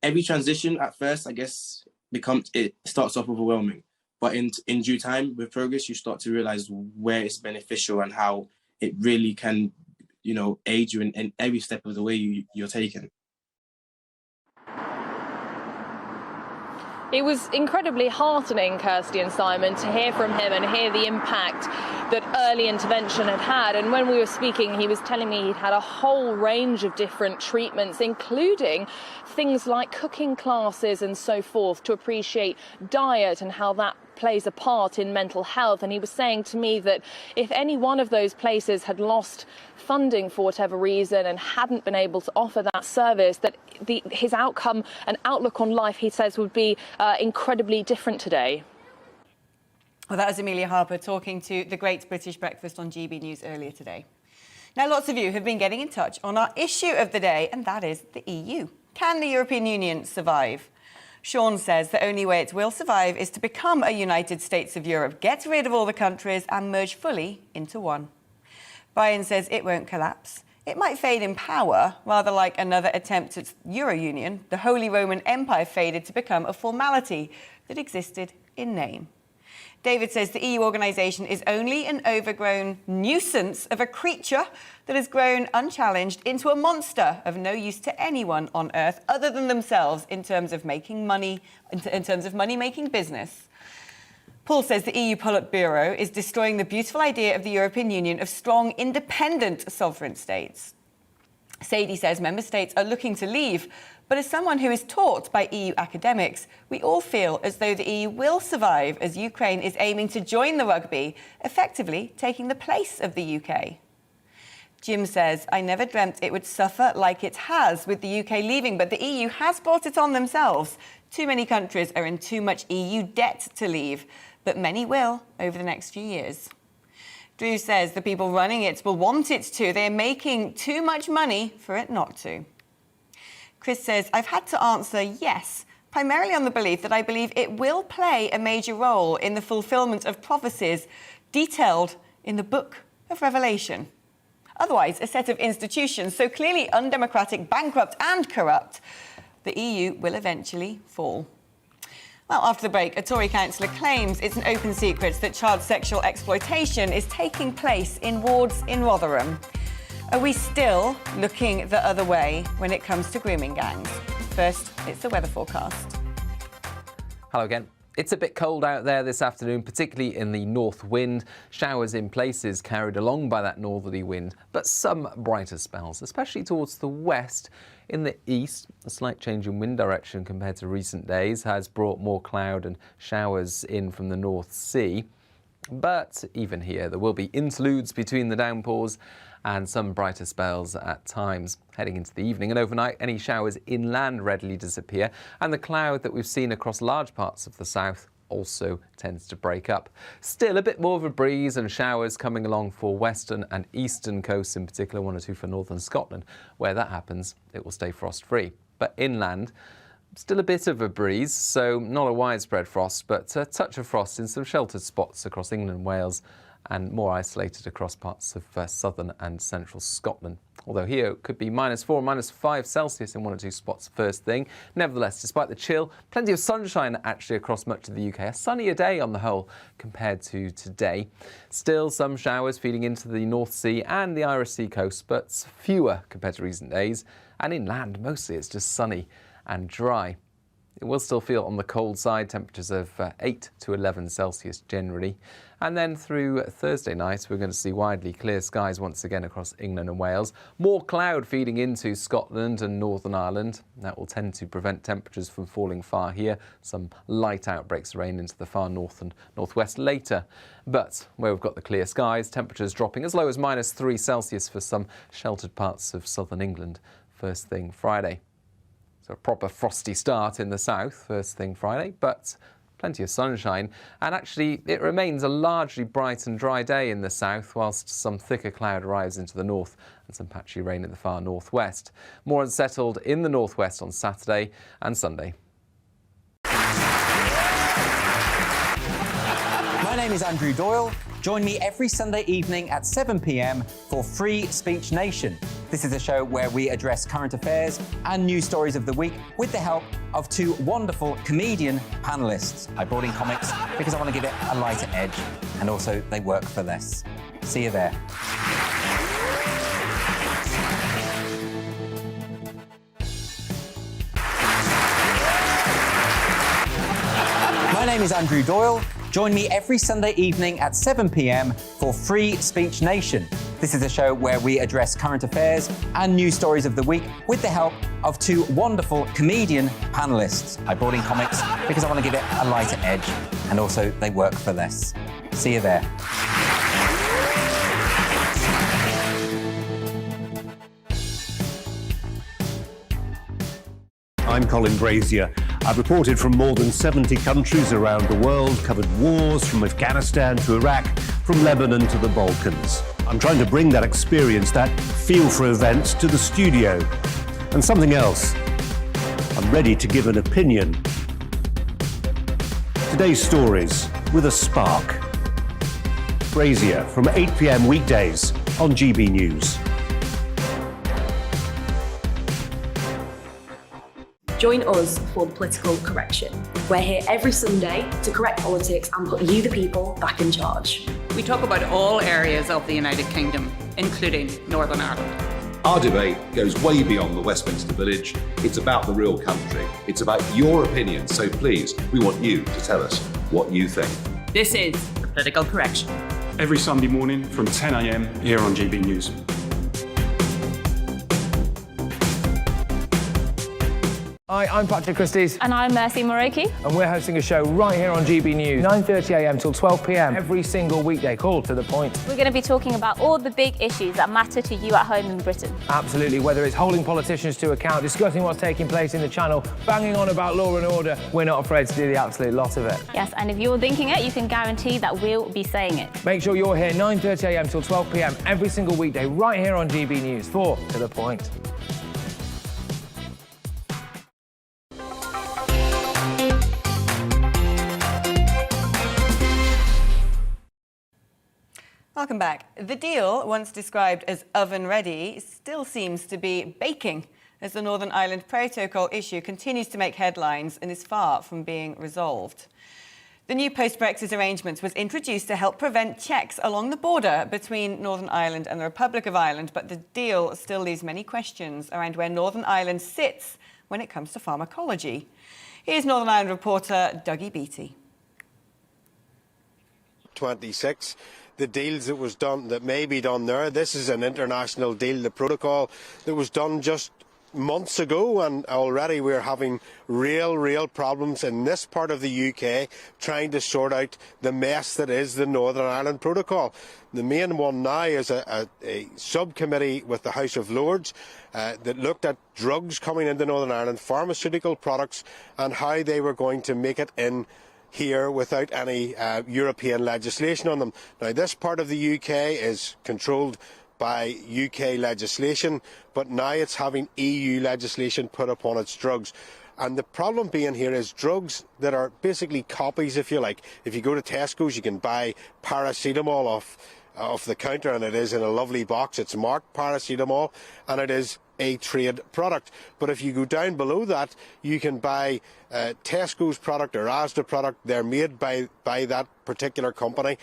every transition at first, I guess, it starts off overwhelming. But in due time, with progress, you start to realize where it's beneficial and how it really can, you know, aid you in every step of the way you're taking. It was incredibly heartening, Kirsty and Simon, to hear from him and hear the impact that early intervention had had. And when we were speaking, he was telling me he'd had a whole range of different treatments, including things like cooking classes and so forth, to appreciate diet and how that plays a part in mental health. And he was saying to me that if any one of those places had lost funding for whatever reason and hadn't been able to offer that service, that his outcome and outlook on life, he says, would be incredibly different today. Well, that was Amelia Harper talking to the Great British Breakfast on GB News earlier today. Now, lots of you have been getting in touch on our issue of the day, and that is the EU. Can the European Union survive? Sean says the only way it will survive is to become a United States of Europe, get rid of all the countries and merge fully into one. Brian says it won't collapse. It might fade in power, rather like another attempt at Euro Union. The Holy Roman Empire faded to become a formality that existed in name. David says the EU organisation is only an overgrown nuisance of a creature that has grown unchallenged into a monster of no use to anyone on earth other than themselves in terms of making money, in terms of money-making business. Paul says the EU Politburo is destroying the beautiful idea of the European Union of strong, independent sovereign states. Sadie says member states are looking to leave, but as someone who is taught by EU academics, we all feel as though the EU will survive as Ukraine is aiming to join the rugby, effectively taking the place of the UK. Jim says, I never dreamt it would suffer like it has with the UK leaving, but the EU has brought it on themselves. Too many countries are in too much EU debt to leave, but many will over the next few years. Drew says the people running it will want it to. They're making too much money for it not to. Chris says, I've had to answer yes, primarily on the belief that I believe it will play a major role in the fulfillment of prophecies detailed in the book of Revelation. Otherwise, a set of institutions so clearly undemocratic, bankrupt and corrupt, the EU will eventually fall. Well, after the break, a Tory councillor claims it's an open secret that child sexual exploitation is taking place in wards in Rotherham. Are we still looking the other way when it comes to grooming gangs? First, it's the weather forecast. Hello again. It's a bit cold out there this afternoon, particularly in the north wind. Showers in places carried along by that northerly wind, but some brighter spells, especially towards the west. In the east, a slight change in wind direction compared to recent days has brought more cloud and showers in from the North Sea. But even here, there will be interludes between the downpours and some brighter spells at times. Heading into the evening and overnight, any showers inland readily disappear, and the cloud that we've seen across large parts of the south also tends to break up. Still a bit more of a breeze and showers coming along for western and eastern coasts, in particular 1 or 2 for northern Scotland. Where that happens, it will stay frost-free. But inland, Still a bit of a breeze, so not a widespread frost, but a touch of frost in some sheltered spots across England and Wales, and more isolated across parts of southern and central Scotland. Although here it could be -4, -5 Celsius in one or two spots first thing. Nevertheless, despite the chill, plenty of sunshine actually across much of the UK. A sunnier day on the whole compared to today. Still some showers feeding into the North Sea and the Irish Sea coast, but fewer compared to recent days. And inland, mostly it's just sunny and dry. It will still feel on the cold side, temperatures of 8 to 11 Celsius generally. And then through Thursday night, we're going to see widely clear skies once again across England and Wales. More cloud feeding into Scotland and Northern Ireland. That will tend to prevent temperatures from falling far here. Some light outbreaks of rain into the far north and northwest later. But where we've got the clear skies, temperatures dropping as low as -3 Celsius for some sheltered parts of southern England first thing Friday. So a proper frosty start in the south first thing Friday, but plenty of sunshine. And actually, it remains a largely bright and dry day in the south, whilst some thicker cloud arrives into the north and some patchy rain in the far northwest. More unsettled in the northwest on Saturday and Sunday. My name is Andrew Doyle. Join me every Sunday evening at 7 p.m. for Free Speech Nation. This is a show where we address current affairs and news stories of the week with the help of two wonderful comedian panellists. I brought in comics because I want to give it a lighter edge, and also they work for less. See you there. My name is Andrew Doyle. Join me every Sunday evening at 7 p.m. for Free Speech Nation. This is a show where we address current affairs and news stories of the week with the help of two wonderful comedian panellists. I brought in comics because I want to give it a lighter edge, and also they work for less. See you there. I'm Colin Brazier. I've reported from more than 70 countries around the world, covered wars from Afghanistan to Iraq, from Lebanon to the Balkans. I'm trying to bring that experience, that feel for events, to the studio. And something else. I'm ready to give an opinion. Today's stories with a spark. Brazier from 8 p.m. weekdays on GB News. Join us for Political Correction. We're here every Sunday to correct politics and put you, the people, back in charge. We talk about all areas of the United Kingdom, including Northern Ireland. Our debate goes way beyond the Westminster Village. It's about the real country. It's about your opinion. So please, we want you to tell us what you think. This is Political Correction. Every Sunday morning from 10 a.m. here on GB News. Hi, I'm Patrick Christie's. And I'm Mercy Moroki. And we're hosting a show right here on GB News, 9:30 a.m. till 12 p.m. every single weekday. Call to the point. We're going to be talking about all the big issues that matter to you at home in Britain. Absolutely, whether it's holding politicians to account, discussing what's taking place in the channel, banging on about law and order, we're not afraid to do the absolute lot of it. Yes, and if you're thinking it, you can guarantee that we'll be saying it. Make sure you're here 9:30 a.m. till 12 p.m. every single weekday right here on GB News for To The Point. Welcome back. The deal, once described as oven-ready, still seems to be baking as the Northern Ireland Protocol issue continues to make headlines and is far from being resolved. The new post-Brexit arrangement was introduced to help prevent checks along the border between Northern Ireland and the Republic of Ireland, but the deal still leaves many questions around where Northern Ireland sits when it comes to pharmacology. Here's Northern Ireland reporter Dougie Beattie. 26. The deals that may be done there. This is an international deal, the protocol that was done just months ago, and already we're having real problems in this part of the UK trying to sort out the mess that is the Northern Ireland Protocol. The main one now is a subcommittee with the House of Lords that looked at drugs coming into Northern Ireland, pharmaceutical products, and how they were going to make it in here without any European legislation on them. Now, this part of the UK is controlled by UK legislation, but now it's having EU legislation put upon its drugs. And the problem being here is drugs that are basically copies, if you like. If you go to Tesco's, you can buy paracetamol off the counter, and it is in a lovely box. It's marked paracetamol, and it is a trade product. But if you go down below that, you can buy Tesco's product or Asda product. They're made by that particular company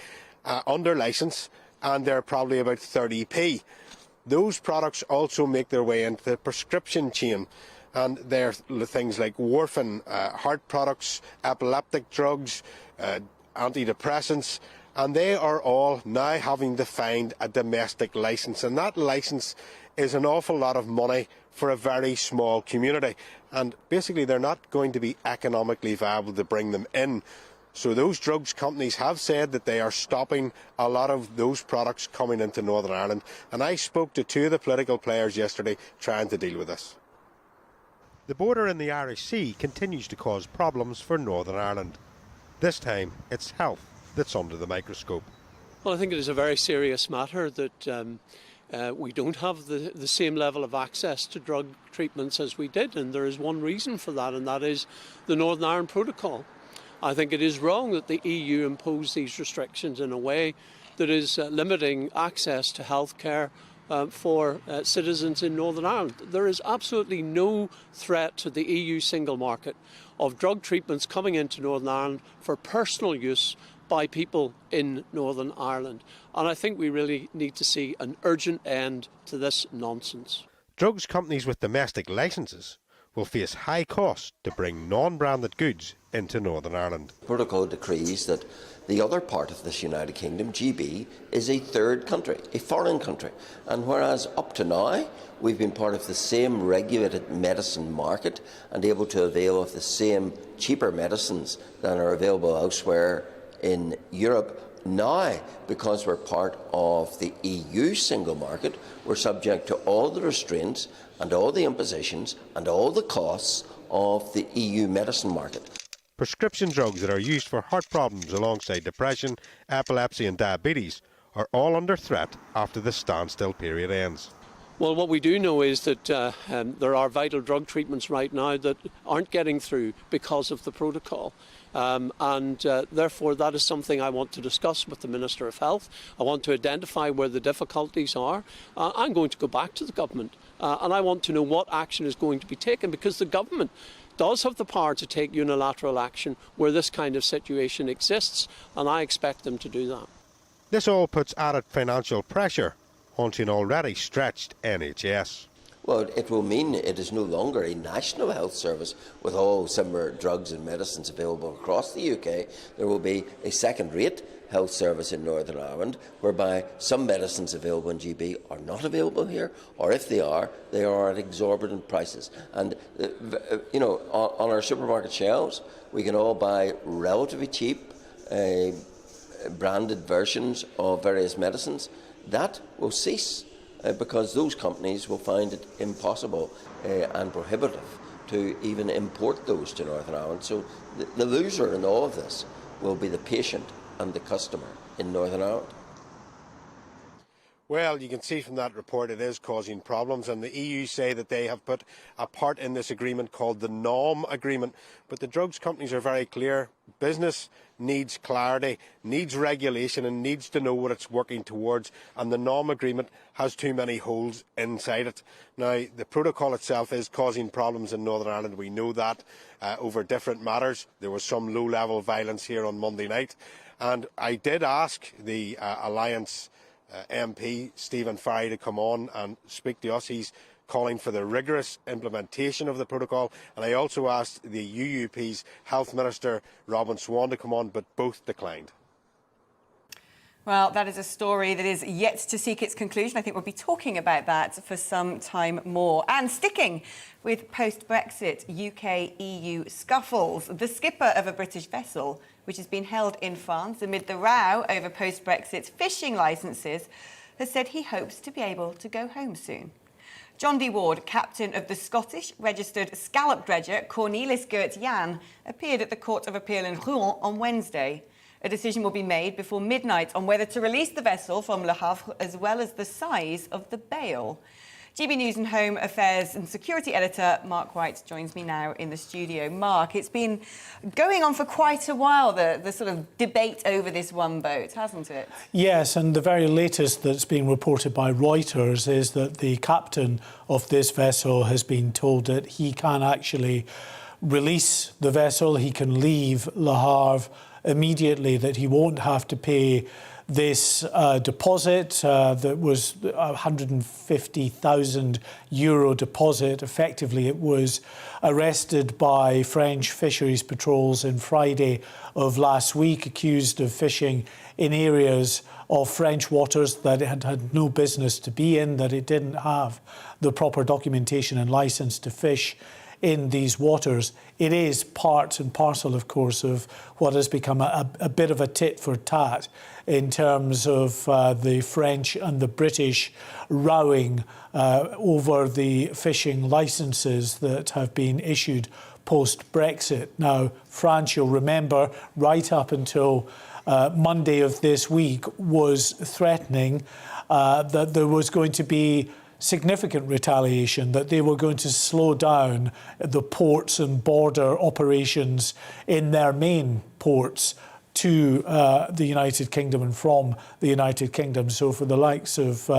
under licence, and they're probably about 30p. Those products also make their way into the prescription chain, and they're things like warfarin, heart products, epileptic drugs, antidepressants, and they are all now having to find a domestic licence, and that licence is an awful lot of money for a very small community, and basically they're not going to be economically viable to bring them in. So those drugs companies have said that they are stopping a lot of those products coming into Northern Ireland, and I spoke to two of the political players yesterday trying to deal with this. The border in the Irish Sea continues to cause problems for Northern Ireland. This time it's health that's under the microscope. Well, I think it is a very serious matter that we don't have the same level of access to drug treatments as we did, and there is one reason for that, and that is the Northern Ireland Protocol. I think it is wrong that the EU imposed these restrictions in a way that is limiting access to health care for citizens in Northern Ireland. There is absolutely no threat to the EU single market of drug treatments coming into Northern Ireland for personal use by people in Northern Ireland. And I think we really need to see an urgent end to this nonsense. Drugs companies with domestic licences will face high costs to bring non-branded goods into Northern Ireland. The protocol decrees that the other part of this United Kingdom, GB, is a third country, a foreign country. And whereas up to now we've been part of the same regulated medicine market and able to avail of the same cheaper medicines than are available elsewhere in Europe, now, because we're part of the EU single market, we're subject to all the restraints and all the impositions and all the costs of the EU medicine market. Prescription drugs that are used for heart problems alongside depression, epilepsy and diabetes are all under threat after the standstill period ends. Well, what we do know is that there are vital drug treatments right now that aren't getting through because of the protocol. Therefore, that is something I want to discuss with the Minister of Health. I want to identify where the difficulties are. I'm going to go back to the government and I want to know what action is going to be taken, because the government does have the power to take unilateral action where this kind of situation exists, and I expect them to do that. This all puts added financial pressure onto an already stretched NHS. Well, it will mean it is no longer a national health service with all similar drugs and medicines available across the UK. There will be a second-rate health service in Northern Ireland, whereby some medicines available in GB are not available here, or if they are at exorbitant prices. And, on our supermarket shelves, we can all buy relatively cheap branded versions of various medicines. That will cease because those companies will find it impossible and prohibitive to even import those to Northern Ireland. So the loser in all of this will be the patient and the customer in Northern Ireland. Well, you can see from that report it is causing problems, and the EU say that they have put a part in this agreement called the NOM agreement. But the drugs companies are very clear. Business needs clarity, needs regulation, and needs to know what it's working towards, and the NOM agreement has too many holes inside it. Now, the protocol itself is causing problems in Northern Ireland. We know that over different matters. There was some low-level violence here on Monday night, and I did ask the Alliance MP Stephen Ferreira to come on and speak to us. He's calling for the rigorous implementation of the protocol, and I also asked the UUP's Health Minister Robin Swan to come on, but both declined. Well, that is a story that is yet to seek its conclusion. I think we'll be talking about that for some time more. And sticking with post-Brexit UK-EU scuffles, the skipper of a British vessel, which has been held in France amid the row over post-Brexit fishing licences, has said he hopes to be able to go home soon. John D. Ward, captain of the Scottish registered scallop dredger Cornelis Geert-Jan, appeared at the Court of Appeal in Rouen on Wednesday. A decision will be made before midnight on whether to release the vessel from Le Havre, as well as the size of the bail. GB News and Home Affairs and Security Editor Mark White joins me now in the studio. Mark, it's been going on for quite a while, the sort of debate over this one boat, hasn't it? Yes, and the very latest that's being reported by Reuters is that the captain of this vessel has been told that he can actually release the vessel, he can leave Le Havre immediately, that he won't have to pay this deposit that was a €150,000 deposit. Effectively, it was arrested by French fisheries patrols on Friday of last week, accused of fishing in areas of French waters that it had no business to be in, that it didn't have the proper documentation and licence to fish in these waters. It is part and parcel, of course, of what has become a bit of a tit for tat in terms of the French and the British rowing over the fishing licences that have been issued post-Brexit. Now, France, you'll remember, right up until Monday of this week, was threatening that there was going to be significant retaliation, that they were going to slow down the ports and border operations in their main ports to the United Kingdom and from the United Kingdom. So for the likes of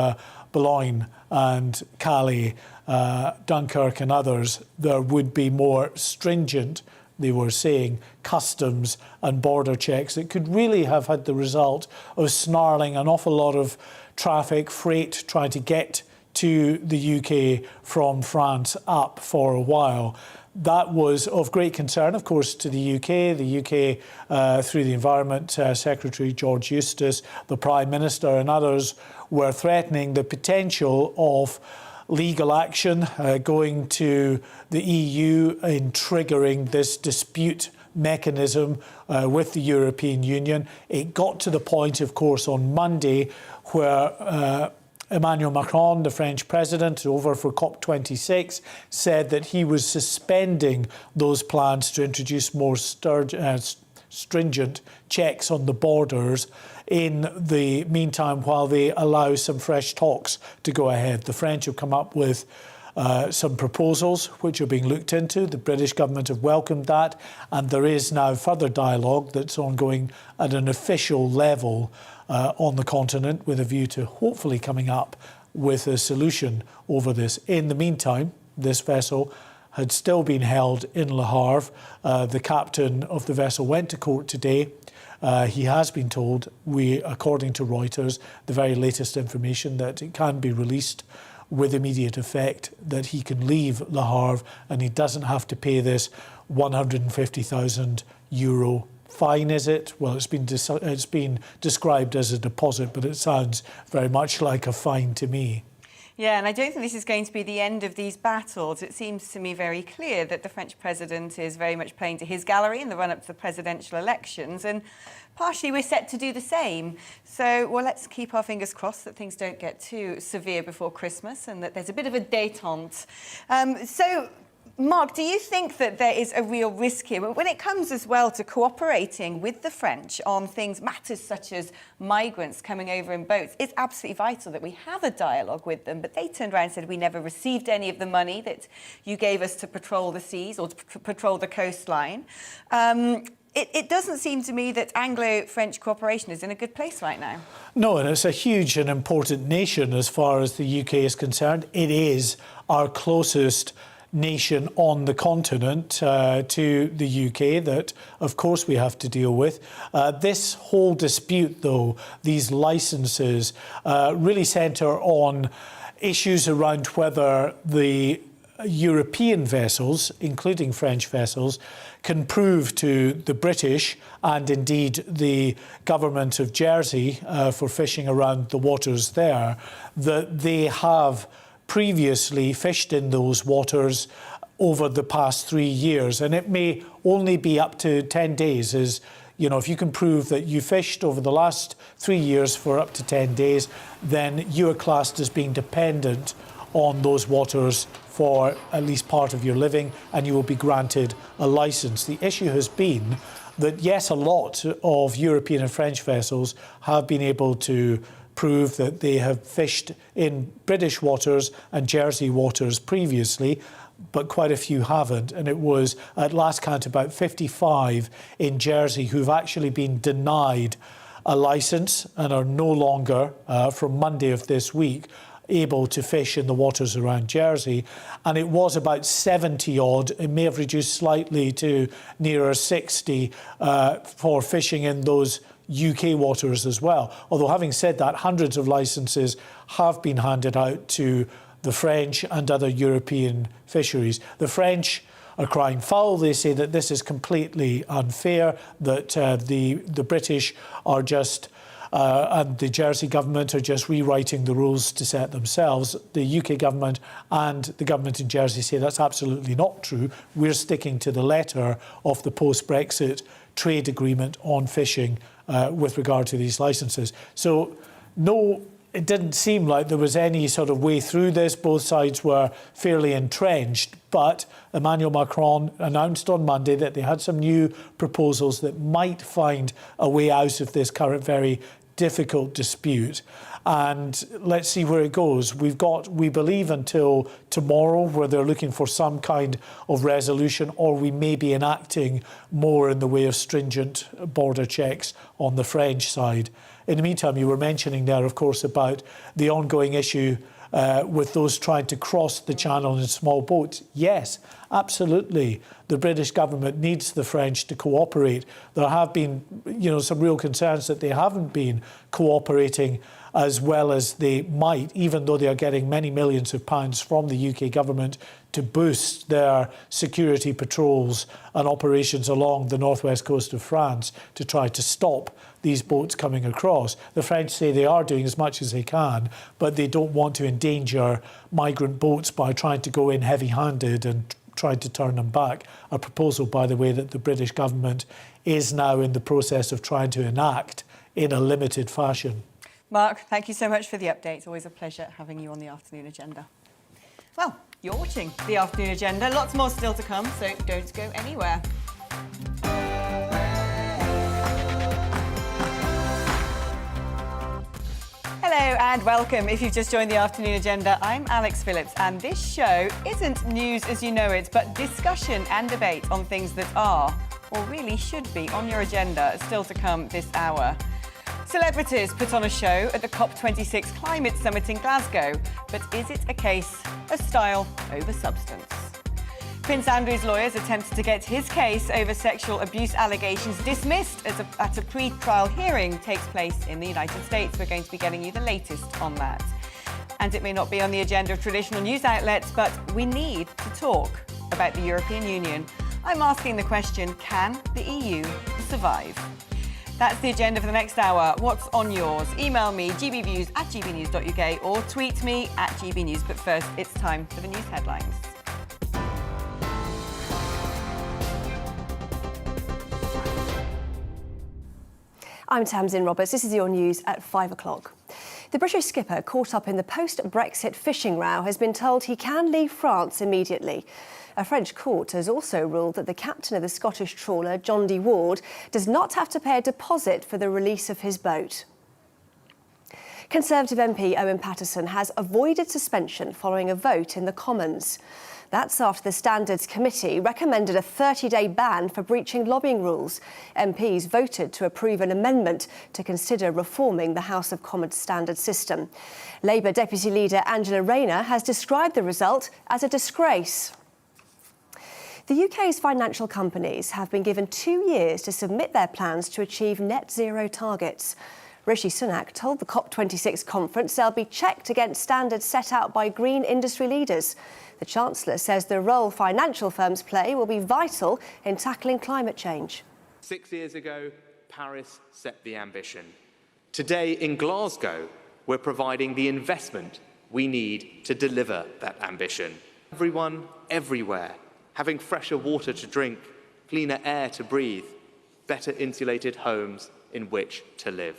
Boulogne and Calais, Dunkirk and others, there would be more stringent, they were saying, customs and border checks that could really have had the result of snarling an awful lot of traffic, freight trying to get to the UK from France up for a while. That was of great concern, of course, to the UK. The UK, through the Environment Secretary George Eustace, the Prime Minister and others were threatening the potential of legal action going to the EU in triggering this dispute mechanism with the European Union. It got to the point, of course, on Monday where Emmanuel Macron, the French president, over for COP26, said that he was suspending those plans to introduce more stringent checks on the borders in the meantime while they allow some fresh talks to go ahead. The French have come up with some proposals which are being looked into. The British government have welcomed that, and there is now further dialogue that's ongoing at an official level on the continent with a view to hopefully coming up with a solution over this. In the meantime, this vessel had still been held in Le Havre. The captain of the vessel went to court today. He has been told, according to Reuters, the very latest information, that it can be released with immediate effect, that he can leave Le Havre and he doesn't have to pay this €150,000 fine, is it? Well, it's been described as a deposit, but it sounds very much like a fine to me. Yeah, and I don't think this is going to be the end of these battles. It seems to me very clear that the French president is very much playing to his gallery in the run-up to the presidential elections, and partially we're set to do the same. So, well, let's keep our fingers crossed that things don't get too severe before Christmas and that there's a bit of a détente. Mark, do you think that there is a real risk here when it comes as well to cooperating with the French on matters such as migrants coming over in boats? It's absolutely vital that we have a dialogue with them, but they turned around and said we never received any of the money that you gave us to patrol the seas or to patrol the coastline. It doesn't seem to me that Anglo-French cooperation is in a good place right now. No, and it's a huge and important nation as far as the UK is concerned. It is our closest nation on the continent to the UK that, of course, we have to deal with. This whole dispute, though, these licences, really centre on issues around whether the European vessels, including French vessels, can prove to the British and indeed the government of Jersey for fishing around the waters there that they have previously fished in those waters over the past 3 years. And it may only be up to 10 days. If you can prove that you fished over the last 3 years for up to 10 days, then you are classed as being dependent on those waters for at least part of your living, and you will be granted a licence. The issue has been that, yes, a lot of European and French vessels have been able to prove that they have fished in British waters and Jersey waters previously, but quite a few haven't. And it was, at last count, about 55 in Jersey who've actually been denied a licence and are no longer, from Monday of this week, able to fish in the waters around Jersey. And it was about 70 odd. It may have reduced slightly to nearer 60 for fishing in those UK waters as well. Although, having said that, hundreds of licences have been handed out to the French and other European fisheries. The French are crying foul. They say that this is completely unfair, that the British are just, and the Jersey government are just rewriting the rules to set themselves. The UK government and the government in Jersey say that's absolutely not true. We're sticking to the letter of the post-Brexit trade agreement on fishing with regard to these licences. So, no, it didn't seem like there was any sort of way through this. Both sides were fairly entrenched, but Emmanuel Macron announced on Monday that they had some new proposals that might find a way out of this current very difficult dispute. And let's see where it goes. We've got, we believe, until tomorrow, where they're looking for some kind of resolution, or we may be enacting more in the way of stringent border checks on the French side. In the meantime, you were mentioning there, of course, about the ongoing issue with those trying to cross the channel in small boats. Yes, absolutely. The British government needs the French to cooperate. There have been, some real concerns that they haven't been cooperating as well as they might, even though they are getting many millions of pounds from the UK government to boost their security patrols and operations along the northwest coast of France to try to stop these boats coming across. The French say they are doing as much as they can, but they don't want to endanger migrant boats by trying to go in heavy-handed and try to turn them back. A proposal, by the way, that the British government is now in the process of trying to enact in a limited fashion. Mark, thank you so much for the update. It's always a pleasure having you on the afternoon agenda. Well, you're watching the afternoon agenda. Lots more still to come, so don't go anywhere. Hello and welcome. If you've just joined the afternoon agenda, I'm Alex Phillips, and this show isn't news as you know it, but discussion and debate on things that are, or really should be, on your agenda still to come this hour. Celebrities put on a show at the COP26 Climate Summit in Glasgow, but is it a case of style over substance? Prince Andrew's lawyers attempted to get his case over sexual abuse allegations dismissed at a pre-trial hearing takes place in the United States. We're going to be getting you the latest on that. And it may not be on the agenda of traditional news outlets, but we need to talk about the European Union. I'm asking the question, can the EU survive? That's the agenda for the next hour. What's on yours? Email me, gbviews@gbnews.uk, or tweet me @gbnews. But first, it's time for the news headlines. I'm Tamsin Roberts. This is your news at 5 o'clock. The British skipper caught up in the post-Brexit fishing row has been told he can leave France immediately. A French court has also ruled that the captain of the Scottish trawler, John D. Ward, does not have to pay a deposit for the release of his boat. Conservative MP Owen Paterson has avoided suspension following a vote in the Commons. That's after the Standards Committee recommended a 30-day ban for breaching lobbying rules. MPs voted to approve an amendment to consider reforming the House of Commons standards system. Labour Deputy Leader Angela Rayner has described the result as a disgrace. The UK's financial companies have been given 2 years to submit their plans to achieve net zero targets. Rishi Sunak told the COP26 conference they'll be checked against standards set out by green industry leaders. The Chancellor says the role financial firms play will be vital in tackling climate change. 6 years ago, Paris set the ambition. Today in Glasgow, we're providing the investment we need to deliver that ambition. Everyone, everywhere, having fresher water to drink, cleaner air to breathe, better insulated homes in which to live.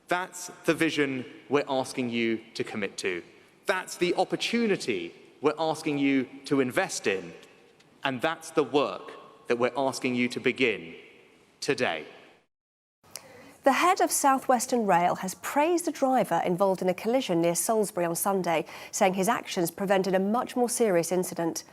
That's the vision we're asking you to commit to. That's the opportunity we're asking you to invest in. And that's the work that we're asking you to begin today. The head of South Western Rail has praised the driver involved in a collision near Salisbury on Sunday, saying his actions prevented a much more serious incident.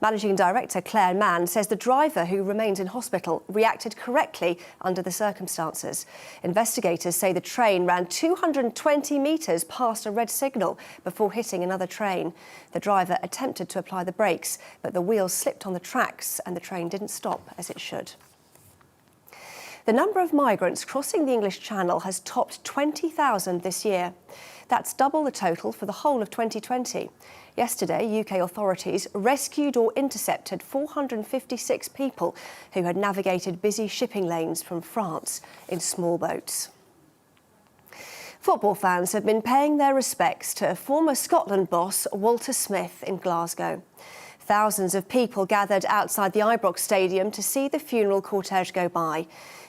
Managing Director Claire Mann says the driver, who remains in hospital, reacted correctly under the circumstances. Investigators say the train ran 220 metres past a red signal before hitting another train. The driver attempted to apply the brakes, but the wheels slipped on the tracks and the train didn't stop as it should. The number of migrants crossing the English Channel has topped 20,000 this year. That's double the total for the whole of 2020. Yesterday, UK authorities rescued or intercepted 456 people who had navigated busy shipping lanes from France in small boats. Football fans have been paying their respects to former Scotland boss Walter Smith in Glasgow. Thousands of people gathered outside the Ibrox Stadium to see the funeral cortege go by.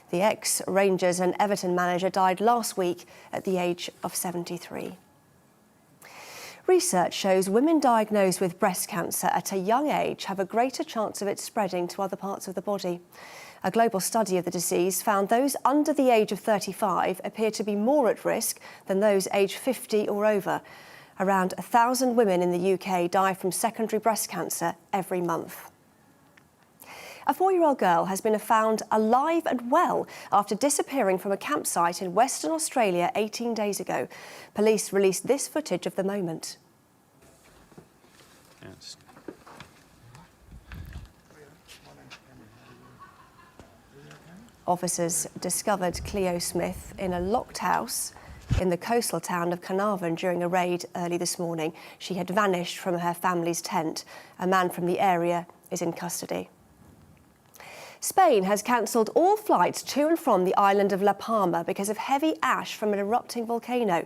The ex-Rangers and Everton manager died last week at the age of 73. Research shows women diagnosed with breast cancer at a young age have a greater chance of it spreading to other parts of the body. A global study of the disease found those under the age of 35 appear to be more at risk than those aged 50 or over. Around 1,000 women in the UK die from secondary breast cancer every month. A 4-year-old girl has been found alive and well after disappearing from a campsite in Western Australia 18 days ago. Police released this footage of the moment. Yes. Officers discovered Cleo Smith in a locked house in the coastal town of Carnarvon during a raid early this morning. She had vanished from her family's tent. A man from the area is in custody. Spain has cancelled all flights to and from the island of La Palma because of heavy ash from an erupting volcano.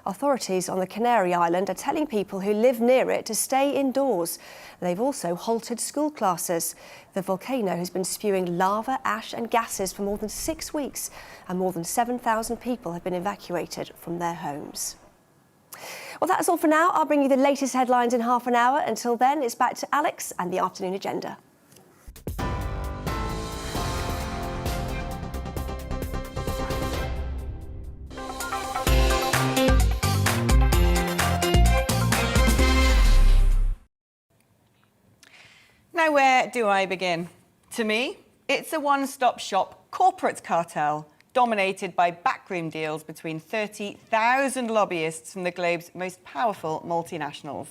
Authorities on the Canary Island are telling people who live near it to stay indoors. They've also halted school classes. The volcano has been spewing lava, ash and gases for more than 6 weeks, and more than 7,000 people have been evacuated from their homes. Well, that's all for now. I'll bring you the latest headlines in half an hour. Until then, it's back to Alex and the afternoon agenda. Now, where do I begin? To me, it's a one-stop shop corporate cartel dominated by backroom deals between 30,000 lobbyists from the globe's most powerful multinationals.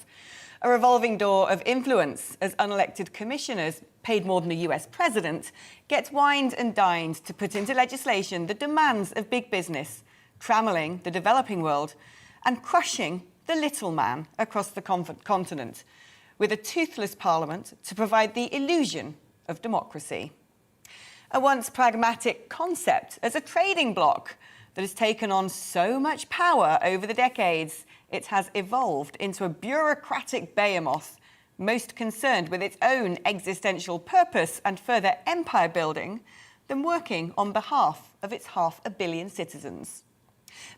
A revolving door of influence as unelected commissioners, paid more than the US president, get wined and dined to put into legislation the demands of big business, trammeling the developing world and crushing the little man across the continent, with a toothless parliament to provide the illusion of democracy. A once pragmatic concept as a trading bloc that has taken on so much power over the decades, it has evolved into a bureaucratic behemoth most concerned with its own existential purpose and further empire building than working on behalf of its 500 million citizens.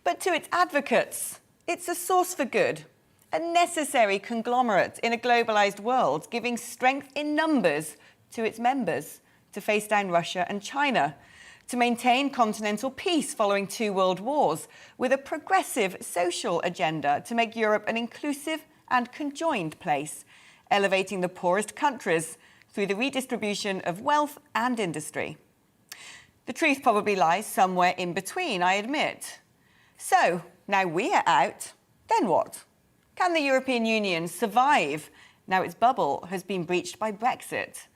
But to its advocates, it's a source for good, a necessary conglomerate in a globalised world, giving strength in numbers to its members to face down Russia and China, to maintain continental peace following 2 world wars, with a progressive social agenda to make Europe an inclusive and conjoined place, elevating the poorest countries through the redistribution of wealth and industry. The truth probably lies somewhere in between, I admit. So, now we're out, then what? Can the European Union survive now its bubble has been breached by Brexit?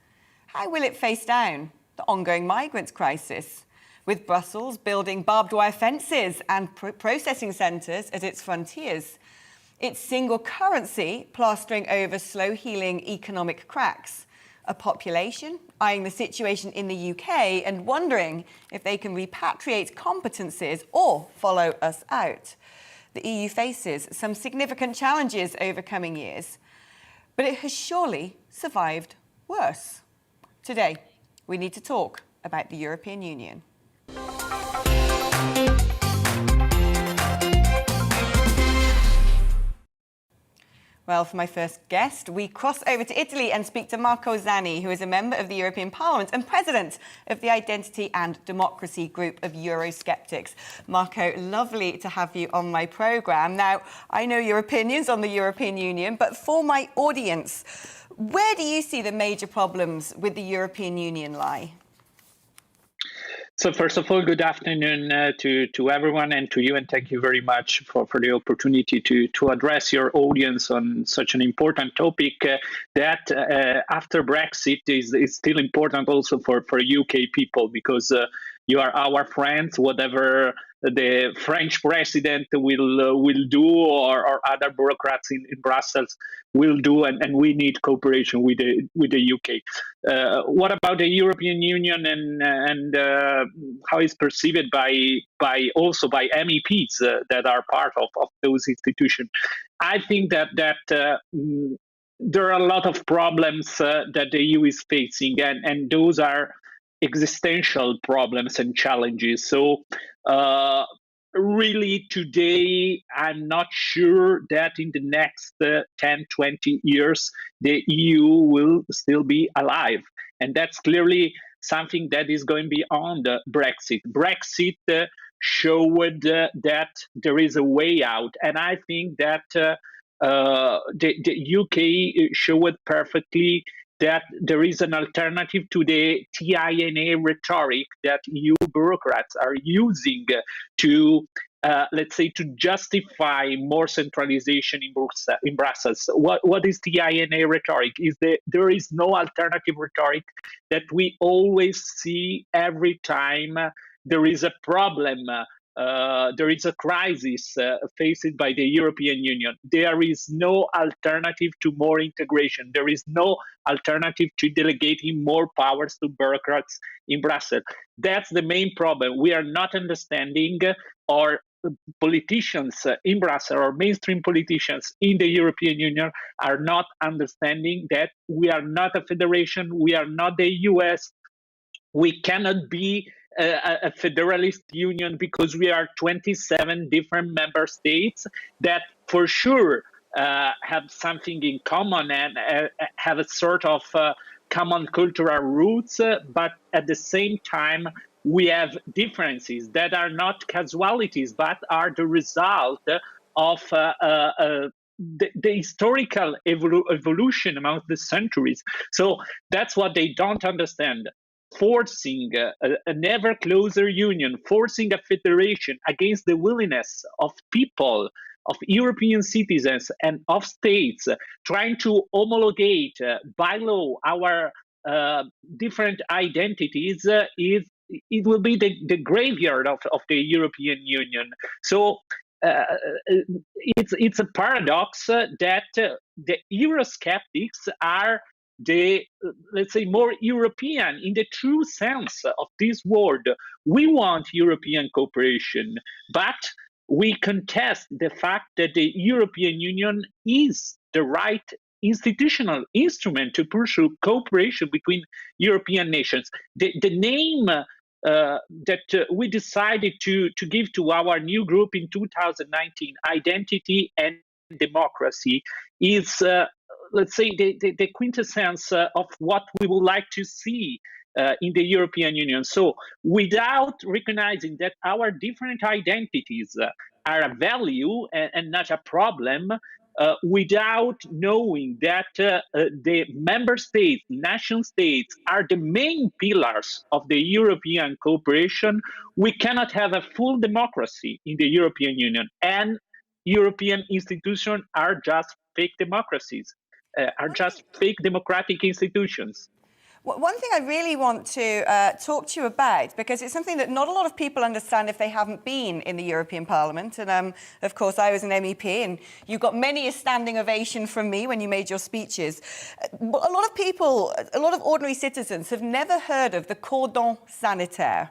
How will it face down the ongoing migrants crisis, with Brussels building barbed wire fences and processing centres at its frontiers, its single currency plastering over slow-healing economic cracks, a population eyeing the situation in the UK and wondering if they can repatriate competences or follow us out? The EU faces some significant challenges over coming years, but it has surely survived worse. Today, we need to talk about the European Union. Well, for my first guest, we cross over to Italy and speak to Marco Zanni, who is a member of the European Parliament and president of the Identity and Democracy Group of Eurosceptics. Marco, lovely to have you on my programme. Now, I know your opinions on the European Union, but for my audience, where do you see the major problems with the European Union lie? So first of all, good afternoon to everyone and to you, and thank you very much for the opportunity to address your audience on such an important topic that after Brexit is still important also for UK people, because you are our friends, whatever the French president will do or other bureaucrats in Brussels will do, and we need cooperation with the UK. What about the European Union and how it's perceived by MEPs that are part of those institutions? I think that there are a lot of problems that the EU is facing, and those are existential problems and challenges. So really today, I'm not sure that in the next 10, 20 years, the EU will still be alive. And that's clearly something that is going beyond Brexit. Brexit showed that there is a way out. And I think that the UK showed perfectly that there is an alternative to the TINA rhetoric that EU bureaucrats are using to, let's say, to justify more centralization in Brussels. What is TINA rhetoric? There is no alternative rhetoric that we always see every time there is a problem. There is a crisis faced by the European Union. There is no alternative to more integration. There is no alternative to delegating more powers to bureaucrats in Brussels. That's the main problem. We are not understanding, or politicians in Brussels or mainstream politicians in the European Union are not understanding that we are not a federation. We are not the US. We cannot be a federalist union because we are 27 different member states that for sure have something in common and have a sort of common cultural roots, but at the same time we have differences that are not casualties but are the result of the historical evolution among the centuries. So that's what they don't understand. Forcing an ever closer union, forcing a federation against the willingness of people, of European citizens and of states, trying to homologate by law our different identities, it will be the graveyard of the European Union. So it's a paradox that the Eurosceptics are let's say, more European in the true sense of this word. We want European cooperation, but we contest the fact that the European Union is the right institutional instrument to pursue cooperation between European nations. The name that we decided to give to our new group in 2019, Identity and Democracy, is let's say, the quintessence of what we would like to see in the European Union. So without recognizing that our different identities are a value and not a problem, without knowing that the member states, nation states, are the main pillars of the European cooperation, we cannot have a full democracy in the European Union. And European institutions are just fake democracies. Are just fake democratic institutions. One thing I really want to talk to you about, because it's something that not a lot of people understand if they haven't been in the European Parliament. And of course, I was an MEP, and you got many a standing ovation from me when you made your speeches. A lot of people, a lot of ordinary citizens have never heard of the cordon sanitaire.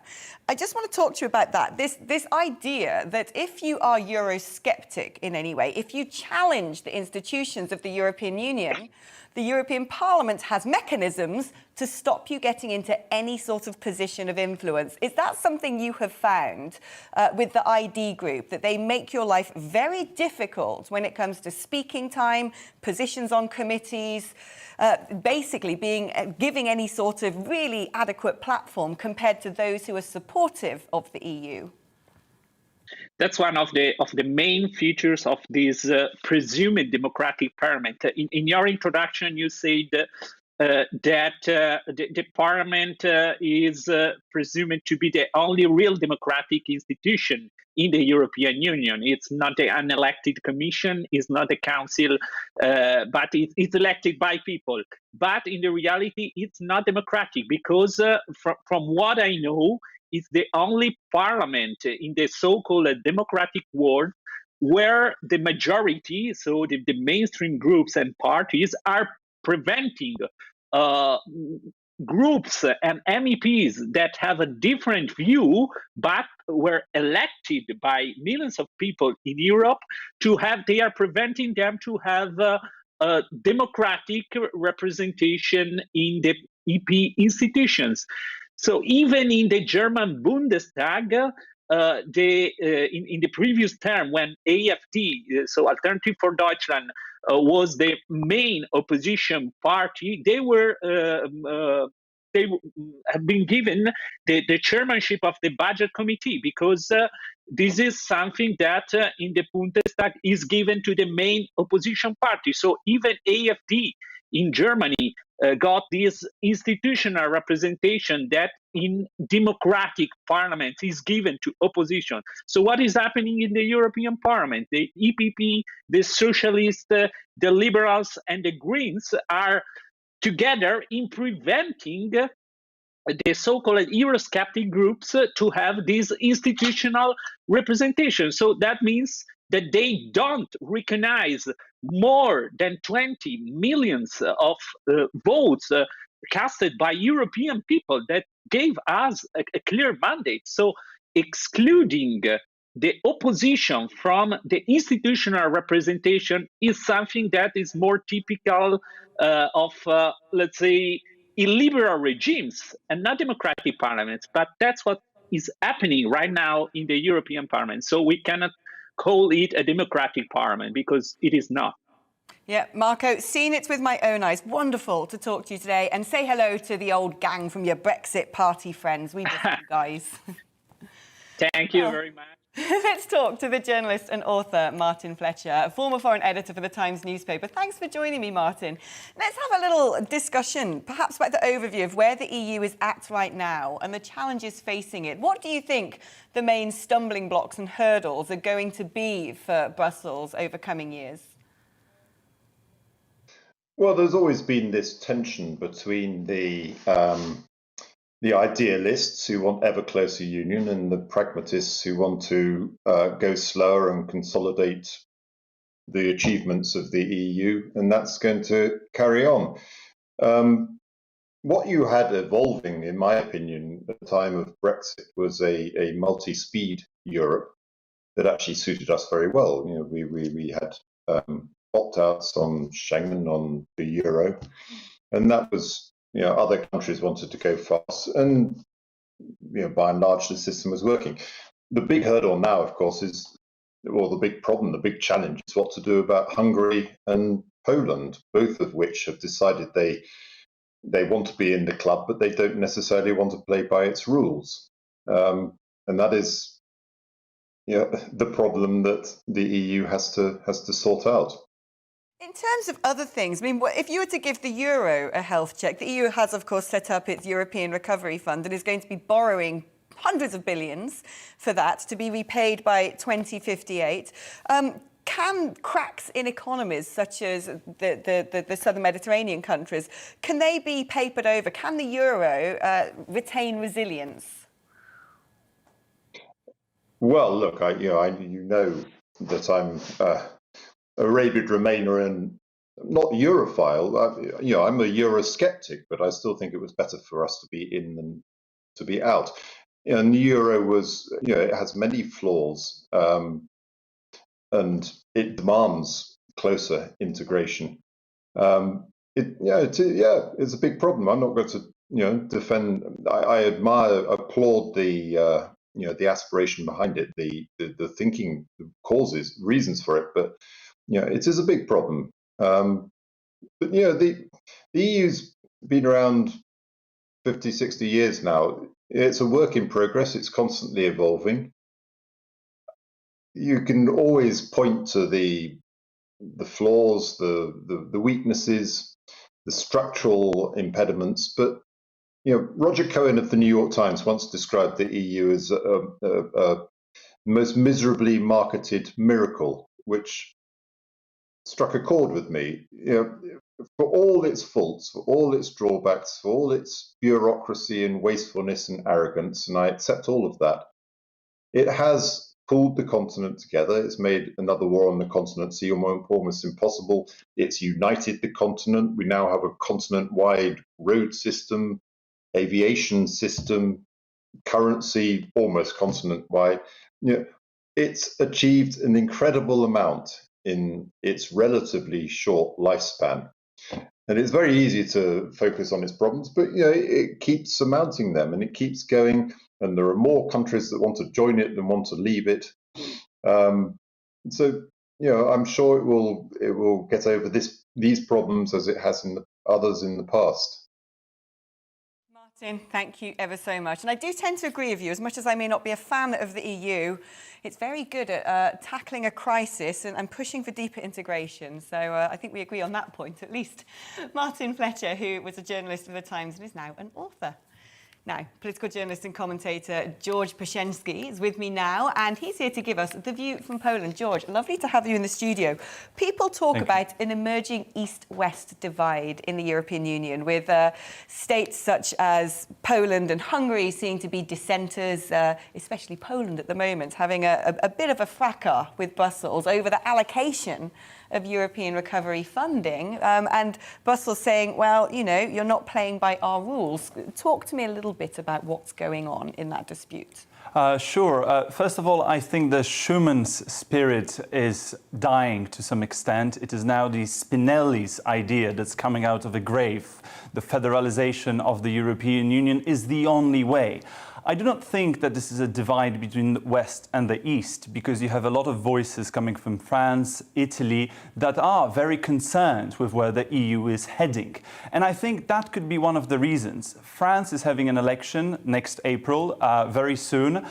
I just want to talk to you about that. This idea that if you are Eurosceptic in any way, if you challenge the institutions of the European Union, the European Parliament has mechanisms to stop you getting into any sort of position of influence. Is that something you have found with the ID group, that they make your life very difficult when it comes to speaking time, positions on committees, basically giving any sort of really adequate platform compared to those who are supportive of the EU? That's one of the main features of this presumed democratic parliament. In your introduction, you said that the parliament is presumed to be the only real democratic institution in the European Union. It's not an elected commission, it's not a council, but it's elected by people. But in the reality, it's not democratic because from what I know, it's the only parliament in the so-called democratic world where the majority, so the mainstream groups and parties, are preventing groups and MEPs that have a different view but were elected by millions of people in Europe they are preventing them to have a democratic representation in the EP institutions. So even in the German Bundestag, in the previous term, when AfD, so Alternative for Deutschland, was the main opposition party, they have been given the chairmanship of the budget committee, because this is something that in the Bundestag is given to the main opposition party. So even AfD in Germany got this institutional representation that in democratic parliaments is given to opposition. So what is happening in the European Parliament? The EPP, the Socialists, the Liberals and the Greens are together in preventing the so-called Eurosceptic groups to have this institutional representation. So that means that they don't recognize more than 20 million of votes casted by European people that gave us a clear mandate. So excluding the opposition from the institutional representation is something that is more typical of, let's say, illiberal regimes and not democratic parliaments. But that's what is happening right now in the European Parliament. So we cannot call it a democratic parliament because it is not. Yeah, Marco, seen it with my own eyes. Wonderful to talk to you today, and say hello to the old gang from your Brexit party friends. We miss you guys. Thank you very much. Let's talk to the journalist and author Martin Fletcher, former foreign editor for the Times newspaper. Thanks for joining me, Martin. Let's have a little discussion, perhaps about the overview of where the EU is at right now and the challenges facing it. What do you think the main stumbling blocks and hurdles are going to be for Brussels over coming years? Well, there's always been this tension between the idealists who want ever closer union and the pragmatists who want to go slower and consolidate the achievements of the EU, and that's going to carry on. What you had evolving, in my opinion, at the time of Brexit was a multi-speed Europe that actually suited us very well. You know, we had opt-outs on Schengen, on the euro, and that was, you know, other countries wanted to go fast, and, you know, by and large the system was working. The big hurdle now, of course, is, or the big problem, the big challenge is what to do about Hungary and Poland, both of which have decided they want to be in the club, but they don't necessarily want to play by its rules, and that is, you know, the problem that the EU has to sort out. In terms of other things, I mean, if you were to give the euro a health check, the EU has, of course, set up its European Recovery Fund and is going to be borrowing hundreds of billions for that to be repaid by 2058. Can cracks in economies, such as the southern Mediterranean countries, can they be papered over? Can the euro retain resilience? Well, look, you know that I'm a rabid Remainer and not Europhile. You know, I'm a Eurosceptic, but I still think it was better for us to be in than to be out. And the euro was, you know, it has many flaws, and it demands closer integration. it's a big problem. I'm not going to defend. I applaud the the aspiration behind it, the thinking, the causes, reasons for it. But it is a big problem. But the EU's been around 50, 60 years now. It's a work in progress. It's constantly evolving. You can always point to the flaws, the weaknesses, the structural impediments. But Roger Cohen of the New York Times once described the EU as a most miserably marketed miracle, which struck a chord with me. For all its faults, for all its drawbacks, for all its bureaucracy and wastefulness and arrogance, and I accept all of that, it has pulled the continent together. It's made another war on the continent seem almost impossible. It's united the continent. We now have a continent-wide road system, aviation system, currency, almost continent-wide. It's achieved an incredible amount in its relatively short lifespan. And it's very easy to focus on its problems, but it keeps surmounting them and it keeps going. And there are more countries that want to join it than want to leave it. So I'm sure it will get over these problems as it has in others in the past. Martin, thank you ever so much. And I do tend to agree with you. As much as I may not be a fan of the EU, it's very good at tackling a crisis and pushing for deeper integration. So I think we agree on that point, at least. Martin Fletcher, who was a journalist for The Times and is now an author. Now, political journalist and commentator George Paszczynski is with me now, and he's here to give us the view from Poland. George, lovely to have you in the studio. People talk about an emerging East-West divide in the European Union, with states such as Poland and Hungary seeming to be dissenters, especially Poland at the moment, having a bit of a fracas with Brussels over the allocation of European recovery funding, and Brussels saying, well, you're not playing by our rules. Talk to me a little bit about what's going on in that dispute. Sure. First of all, I think the Schumann's spirit is dying to some extent. It is now the Spinelli's idea that's coming out of the grave. The federalization of the European Union is the only way. I do not think that this is a divide between the West and the East, because you have a lot of voices coming from France, Italy, that are very concerned with where the EU is heading. And I think that could be one of the reasons. France is having an election next April, very soon.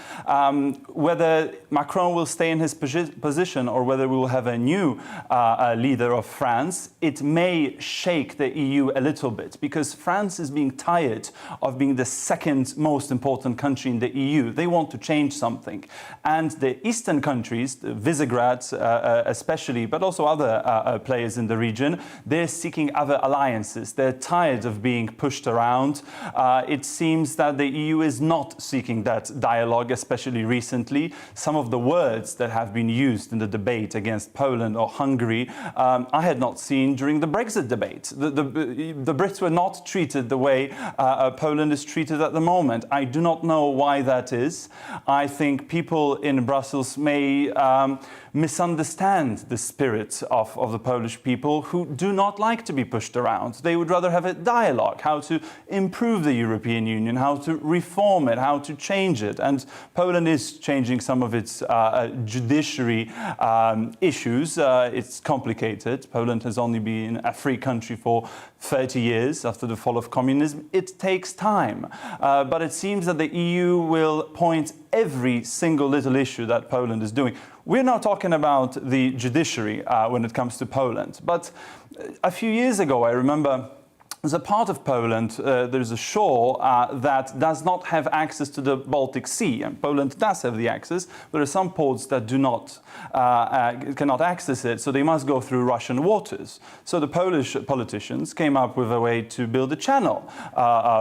Whether Macron will stay in his position or whether we will have a new leader of France, it may shake the EU a little bit, because France is being tired of being the second most important country in the EU. They want to change something. And the eastern countries, the Visegrad especially, but also other players in the region, they're seeking other alliances. They're tired of being pushed around. It seems that the EU is not seeking that dialogue, especially recently. Some of the words that have been used in the debate against Poland or Hungary, I had not seen during the Brexit debate. The Brits were not treated the way Poland is treated at the moment. I do not know why that is. I think people in Brussels may misunderstand the spirit of the Polish people, who do not like to be pushed around. They would rather have a dialogue, how to improve the European Union, how to reform it, how to change it. And Poland is changing some of its judiciary issues. It's complicated. Poland has only been a free country for 30 years after the fall of communism. It takes time. But it seems that the EU will point every single little issue that Poland is doing. We're now talking about the judiciary when it comes to Poland. But a few years ago, I remember, there's a part of Poland, there's a shore that does not have access to the Baltic Sea. And Poland does have the access, but there are some ports that do not, cannot access it, so they must go through Russian waters. So the Polish politicians came up with a way to build a channel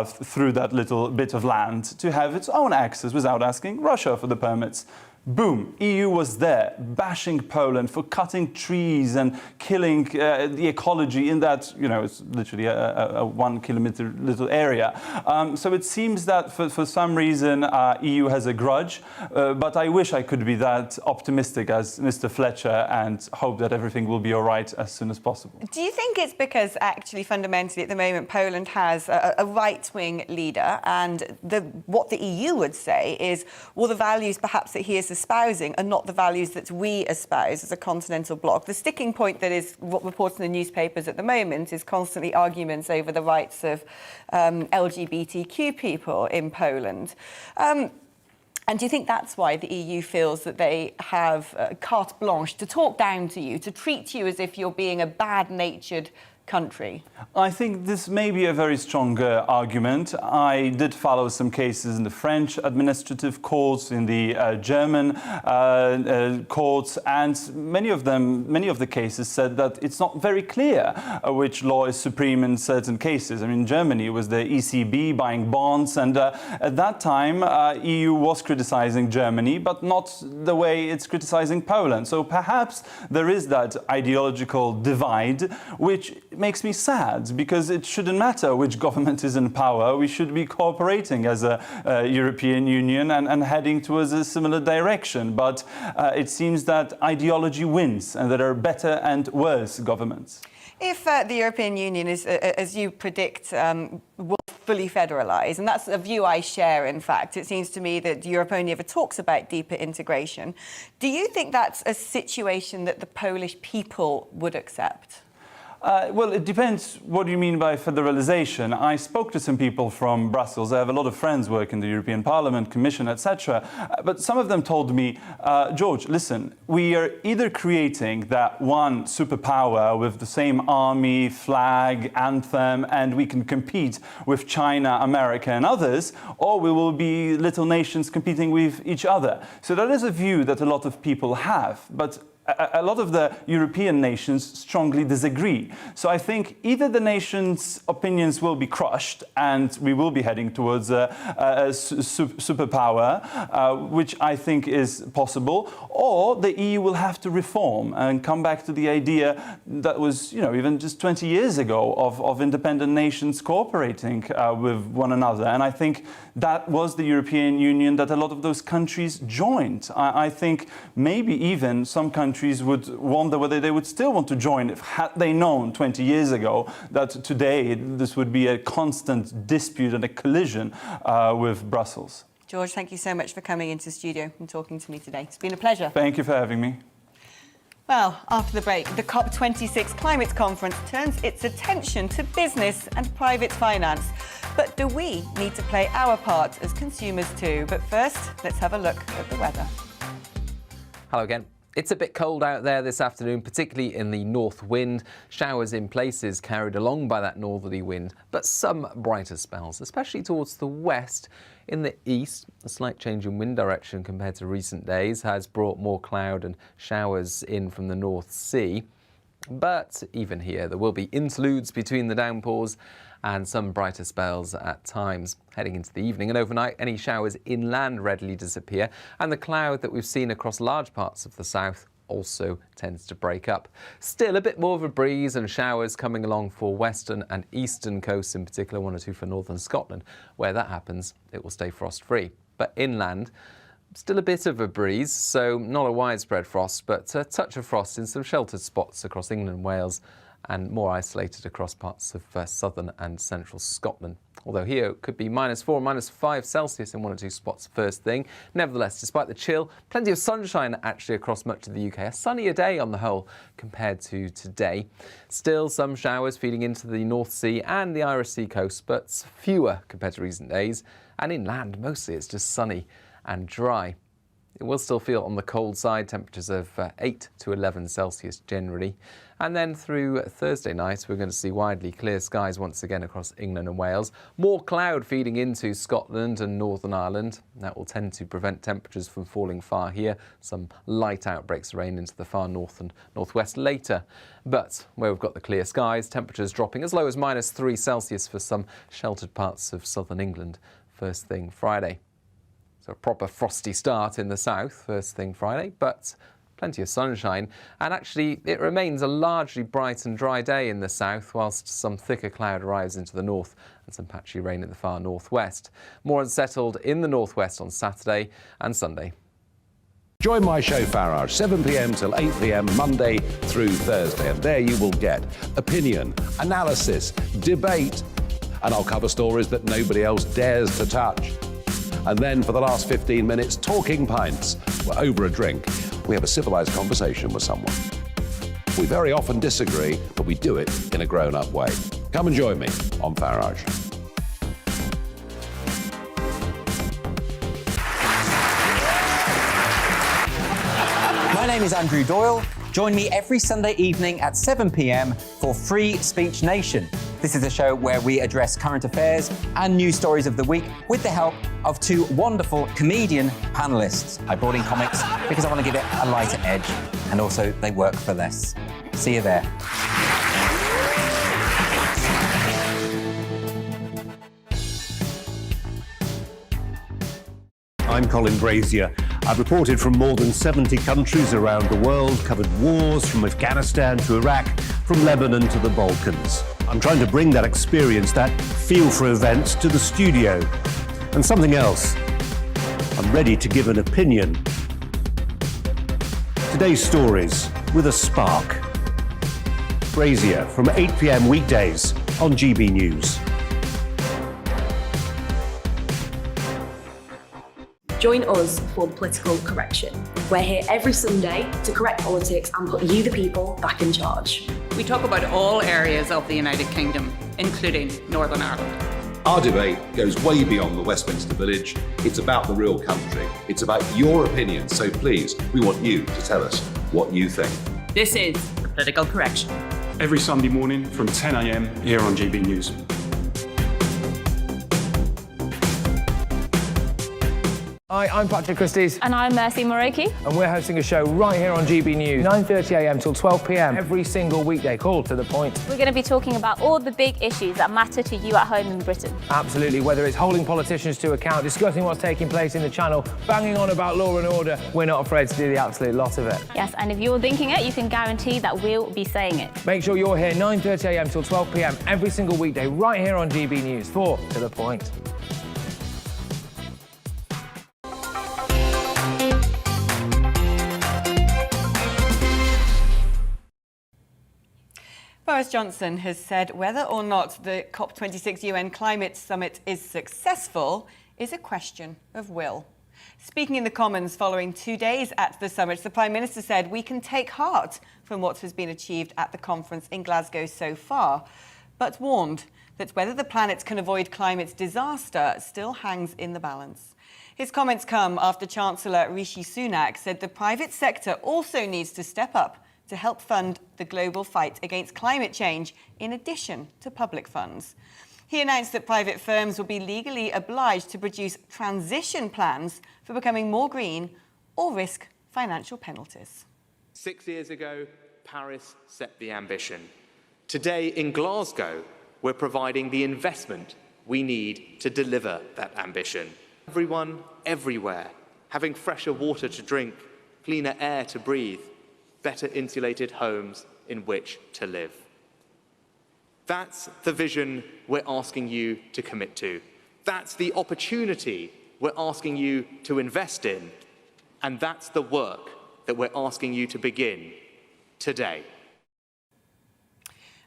through that little bit of land to have its own access without asking Russia for the permits. boom, EU was there, bashing Poland for cutting trees and killing the ecology in that, it's literally a 1 kilometer little area. So it seems that for some reason EU has a grudge, but I wish I could be that optimistic as Mr. Fletcher and hope that everything will be all right as soon as possible. Do you think it's because actually fundamentally at the moment Poland has a right-wing leader, and what the EU would say is, well, the values perhaps that he is espousing are not the values that we espouse as a continental bloc? The sticking point that is what reports in the newspapers at the moment is constantly arguments over the rights of LGBTQ people in Poland. And do you think that's why the EU feels that they have carte blanche to talk down to you, to treat you as if you're being a bad-natured country? I think this may be a very strong argument. I did follow some cases in the French administrative courts, in the German courts, and many of the cases said that it's not very clear which law is supreme in certain cases. I mean, in Germany, it was the ECB buying bonds, and at that time, EU was criticizing Germany, but not the way it's criticizing Poland. So perhaps there is that ideological divide, which makes me sad, because it shouldn't matter which government is in power. We should be cooperating as a European Union and heading towards a similar direction. But it seems that ideology wins and there are better and worse governments. If the European Union is, as you predict, will fully federalise, and that's a view I share, in fact, it seems to me that Europe only ever talks about deeper integration. Do you think that's a situation that the Polish people would accept? Well, it depends what you mean by federalisation. I spoke to some people from Brussels. I have a lot of friends work in the European Parliament, Commission, etc. But some of them told me, George, listen, we are either creating that one superpower with the same army, flag, anthem, and we can compete with China, America and others, or we will be little nations competing with each other. So that is a view that a lot of people have. But a lot of the European nations strongly disagree. So I think either the nations' opinions will be crushed and we will be heading towards a superpower, which I think is possible, or the EU will have to reform and come back to the idea that was, even just 20 years ago of independent nations cooperating with one another. And I think that was the European Union that a lot of those countries joined. I think maybe even some countries would wonder whether they would still want to join if had they known 20 years ago that today this would be a constant dispute and a collision with Brussels. George, thank you so much for coming into the studio and talking to me today. It's been a pleasure. Thank you for having me. Well, after the break, the COP26 climate conference turns its attention to business and private finance. But do we need to play our part as consumers too? But first, let's have a look at the weather. Hello again. It's a bit cold out there this afternoon, particularly in the north wind. Showers in places carried along by that northerly wind, but some brighter spells, especially towards the west. In the east, a slight change in wind direction compared to recent days has brought more cloud and showers in from the North Sea. But even here, there will be interludes between the downpours and some brighter spells at times. Heading into the evening and overnight, any showers inland readily disappear, and the cloud that we've seen across large parts of the south also tends to break up. Still a bit more of a breeze and showers coming along for western and eastern coasts, in particular 1 or 2 for northern Scotland. Where that happens, it will stay frost-free. But inland, still a bit of a breeze, so not a widespread frost, but a touch of frost in some sheltered spots across England and Wales, and more isolated across parts of southern and central Scotland. Although here it could be -4, -5 Celsius in 1 or 2 spots first thing. Nevertheless, despite the chill, plenty of sunshine actually across much of the UK. A sunnier day on the whole compared to today. Still some showers feeding into the North Sea and the Irish Sea coast, but fewer compared to recent days. And inland, mostly it's just sunny and dry. It will still feel on the cold side, temperatures of 8 to 11 Celsius generally. And then through Thursday night, we're going to see widely clear skies once again across England and Wales. More cloud feeding into Scotland and Northern Ireland. That will tend to prevent temperatures from falling far here. Some light outbreaks of rain into the far north and northwest later. But where we've got the clear skies, temperatures dropping as low as -3 Celsius for some sheltered parts of southern England first thing Friday. So a proper frosty start in the south first thing Friday, but plenty of sunshine. And actually, it remains a largely bright and dry day in the south, whilst some thicker cloud arrives into the north and some patchy rain in the far northwest. More unsettled in the northwest on Saturday and Sunday. Join my show Farage, 7 p.m. till 8 p.m. Monday through Thursday, and there you will get opinion, analysis, debate, and I'll cover stories that nobody else dares to touch. And then for the last 15 minutes, talking pints. We're over a drink. We have a civilised conversation with someone. We very often disagree, but we do it in a grown-up way. Come and join me on Farage. My name is Andrew Doyle. Join me every Sunday evening at 7 p.m. for Free Speech Nation. This is a show where we address current affairs and news stories of the week with the help of two wonderful comedian panellists. I brought in comics because I want to give it a lighter edge, and also they work for less. See you there. I'm Colin Brazier. I've reported from more than 70 countries around the world, covered wars from Afghanistan to Iraq, from Lebanon to the Balkans. I'm trying to bring that experience, that feel for events, to the studio. And something else, I'm ready to give an opinion. Today's stories with a spark. Brazier from 8 p.m. weekdays on GB News. Join us for Political Correction. We're here every Sunday to correct politics and put you, the people, back in charge. We talk about all areas of the United Kingdom, including Northern Ireland. Our debate goes way beyond the Westminster Village. It's about the real country. It's about your opinion. So please, we want you to tell us what you think. This is Political Correction. Every Sunday morning from 10 a.m. here on GB News. Hi, I'm Patrick Christie's. And I'm Mercy Moroki. And we're hosting a show right here on GB News, 9:30 a.m. till 12 p.m. every single weekday. Call to the point. We're going to be talking about all the big issues that matter to you at home in Britain. Absolutely, whether it's holding politicians to account, discussing what's taking place in the Channel, banging on about law and order, we're not afraid to do the absolute lot of it. Yes, and if you're thinking it, you can guarantee that we'll be saying it. Make sure you're here 9:30 a.m. till 12 p.m. every single weekday right here on GB News for To The Point. Boris Johnson has said whether or not the COP26 UN Climate Summit is successful is a question of will. Speaking in the Commons following 2 days at the summit, the Prime Minister said we can take heart from what has been achieved at the conference in Glasgow so far, but warned that whether the planet can avoid climate disaster still hangs in the balance. His comments come after Chancellor Rishi Sunak said the private sector also needs to step up to help fund the global fight against climate change, in addition to public funds. He announced that private firms will be legally obliged to produce transition plans for becoming more green or risk financial penalties. 6 years ago, Paris set the ambition. Today in Glasgow, we're providing the investment we need to deliver that ambition. Everyone, everywhere, having fresher water to drink, cleaner air to breathe, better insulated homes in which to live. That's the vision we're asking you to commit to. That's the opportunity we're asking you to invest in. And that's the work that we're asking you to begin today.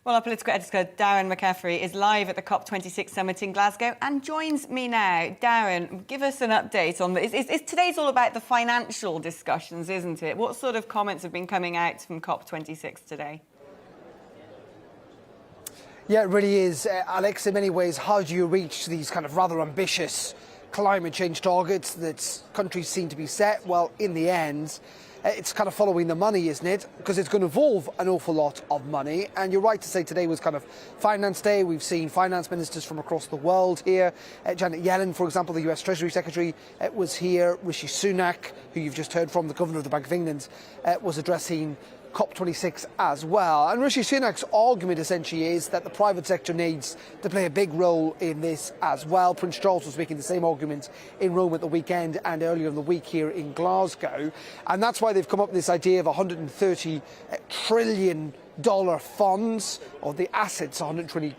Well, our political editor, Darren McCaffrey, is live at the COP26 summit in Glasgow and joins me now. Darren, give us an update on this. Today's all about the financial discussions, isn't it? What sort of comments have been coming out from COP26 today? Yeah, it really is, Alex. In many ways, how do you reach these kind of rather ambitious climate change targets that countries seem to be set? Well, in the end, it's kind of following the money, isn't it? Because it's going to involve an awful lot of money. And you're right to say today was kind of Finance Day. We've seen finance ministers from across the world here. Janet Yellen, for example, the US Treasury Secretary, was here. Rishi Sunak, who you've just heard from, the Governor of the Bank of England, was addressing COP26 as well. And Rishi Sunak's argument essentially is that the private sector needs to play a big role in this as well. Prince Charles was making the same argument in Rome at the weekend and earlier in the week here in Glasgow. And that's why they've come up with this idea of $130 trillion funds, or the assets, $130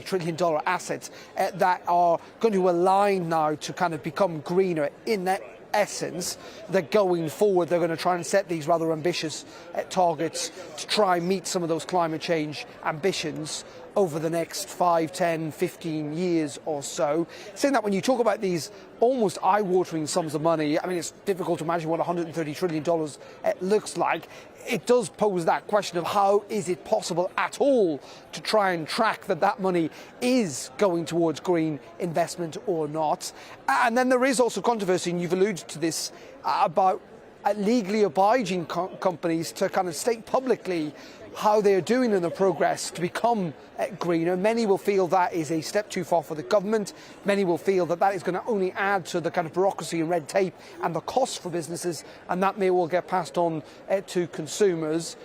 trillion assets that are going to align now to kind of become greener. In that essence, that going forward they're going to try and set these rather ambitious targets to try and meet some of those climate change ambitions over the next 5, 10, 15 years or so. Saying that when you talk about these almost eye-watering sums of money, I mean, it's difficult to imagine what $130 trillion looks like. It does pose that question of how is it possible at all to try and track that money is going towards green investment or not. And then there is also controversy, and you've alluded to this, about legally obliging companies to kind of state publicly how they are doing in the progress to become greener. Many will feel that is a step too far for the government. Many will feel that that is going to only add to the kind of bureaucracy and red tape and the costs for businesses, and that may well get passed on to consumers.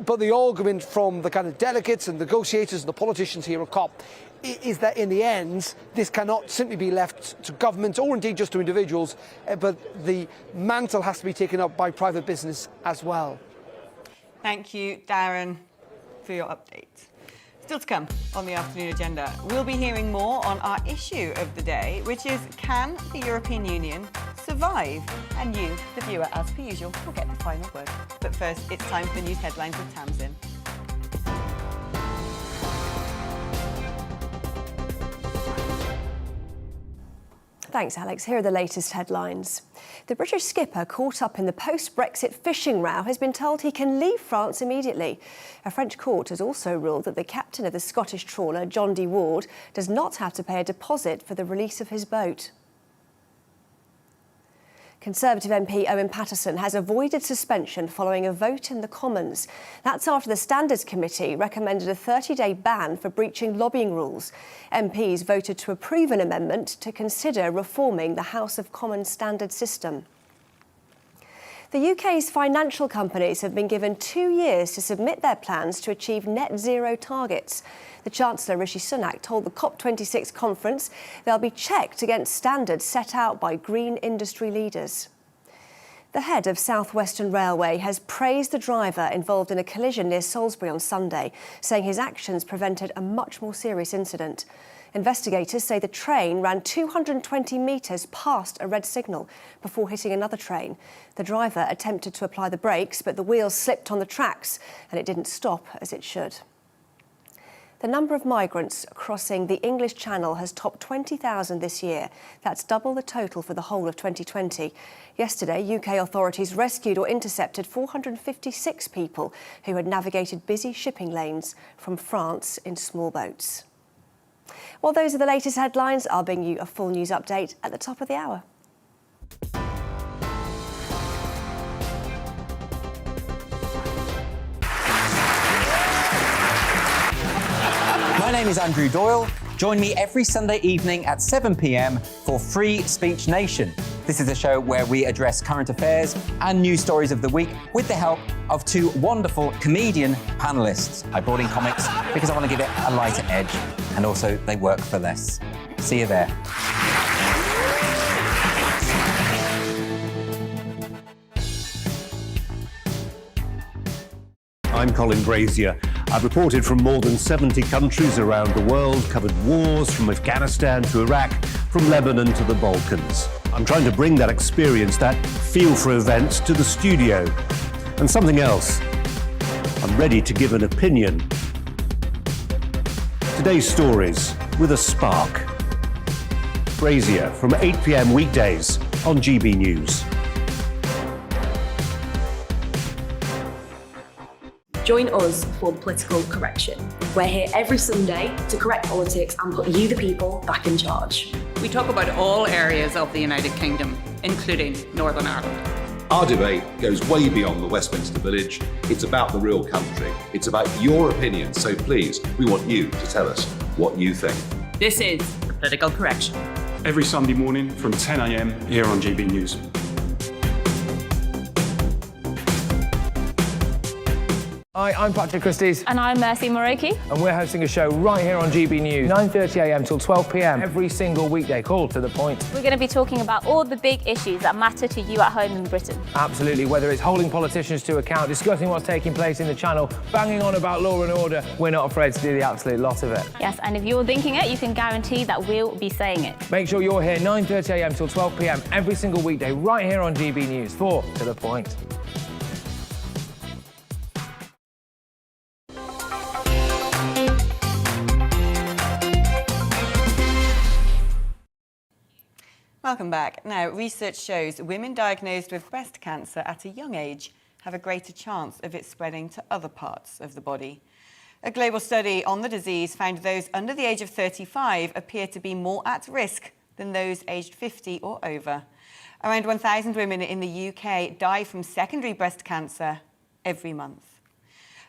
But the argument from the kind of delegates and negotiators and the politicians here at COP is that in the end, this cannot simply be left to government or indeed just to individuals, but the mantle has to be taken up by private business as well. Thank you, Darren, for your update. Still to come on the afternoon agenda, we'll be hearing more on our issue of the day, which is, can the European Union survive? And you, the viewer, as per usual, will get the final word. But first, it's time for the news headlines with Tamsin. Thanks, Alex. Here are the latest headlines. The British skipper caught up in the post-Brexit fishing row has been told he can leave France immediately. A French court has also ruled that the captain of the Scottish trawler, John D. Ward, does not have to pay a deposit for the release of his boat. Conservative MP Owen Paterson has avoided suspension following a vote in the Commons. That's after the Standards Committee recommended a 30-day ban for breaching lobbying rules. MPs voted to approve an amendment to consider reforming the House of Commons standards system. The UK's financial companies have been given 2 years to submit their plans to achieve net zero targets. The Chancellor, Rishi Sunak, told the COP26 conference they'll be checked against standards set out by green industry leaders. The head of South Western Railway has praised the driver involved in a collision near Salisbury on Sunday, saying his actions prevented a much more serious incident. Investigators say the train ran 220 metres past a red signal before hitting another train. The driver attempted to apply the brakes, but the wheels slipped on the tracks and it didn't stop as it should. The number of migrants crossing the English Channel has topped 20,000 this year. That's double the total for the whole of 2020. Yesterday, UK authorities rescued or intercepted 456 people who had navigated busy shipping lanes from France in small boats. Well, those are the latest headlines. I'll bring you a full news update at the top of the hour. My name is Andrew Doyle. Join me every Sunday evening at 7 p.m. for Free Speech Nation. This is a show where we address current affairs and news stories of the week with the help of two wonderful comedian panellists. I brought in comics because I want to give it a lighter edge, and also they work for less. See you there. I'm Colin Brazier. I've reported from more than 70 countries around the world, covered wars from Afghanistan to Iraq, from Lebanon to the Balkans. I'm trying to bring that experience, that feel for events, to the studio. And something else, I'm ready to give an opinion. Today's stories with a spark. Brazier from 8 p.m. weekdays on GB News. Join us for Political Correction. We're here every Sunday to correct politics and put you, the people, back in charge. We talk about all areas of the United Kingdom, including Northern Ireland. Our debate goes way beyond the Westminster Village. It's about the real country. It's about your opinion. So please, we want you to tell us what you think. This is Political Correction. Every Sunday morning from 10 a.m. here on GB News. Hi, I'm Patrick Christie's. And I'm Mercy Moroki. And we're hosting a show right here on GB News, 9:30am till 12pm, every single weekday, called To The Point. We're going to be talking about all the big issues that matter to you at home in Britain. Absolutely, whether it's holding politicians to account, discussing what's taking place in the Channel, banging on about law and order, we're not afraid to do the absolute lot of it. Yes, and if you're thinking it, you can guarantee that we'll be saying it. Make sure you're here 9:30am till 12pm, every single weekday, right here on GB News for To The Point. Welcome back. Now, research shows women diagnosed with breast cancer at a young age have a greater chance of it spreading to other parts of the body. A global study on the disease found those under the age of 35 appear to be more at risk than those aged 50 or over. Around 1,000 women in the UK die from secondary breast cancer every month.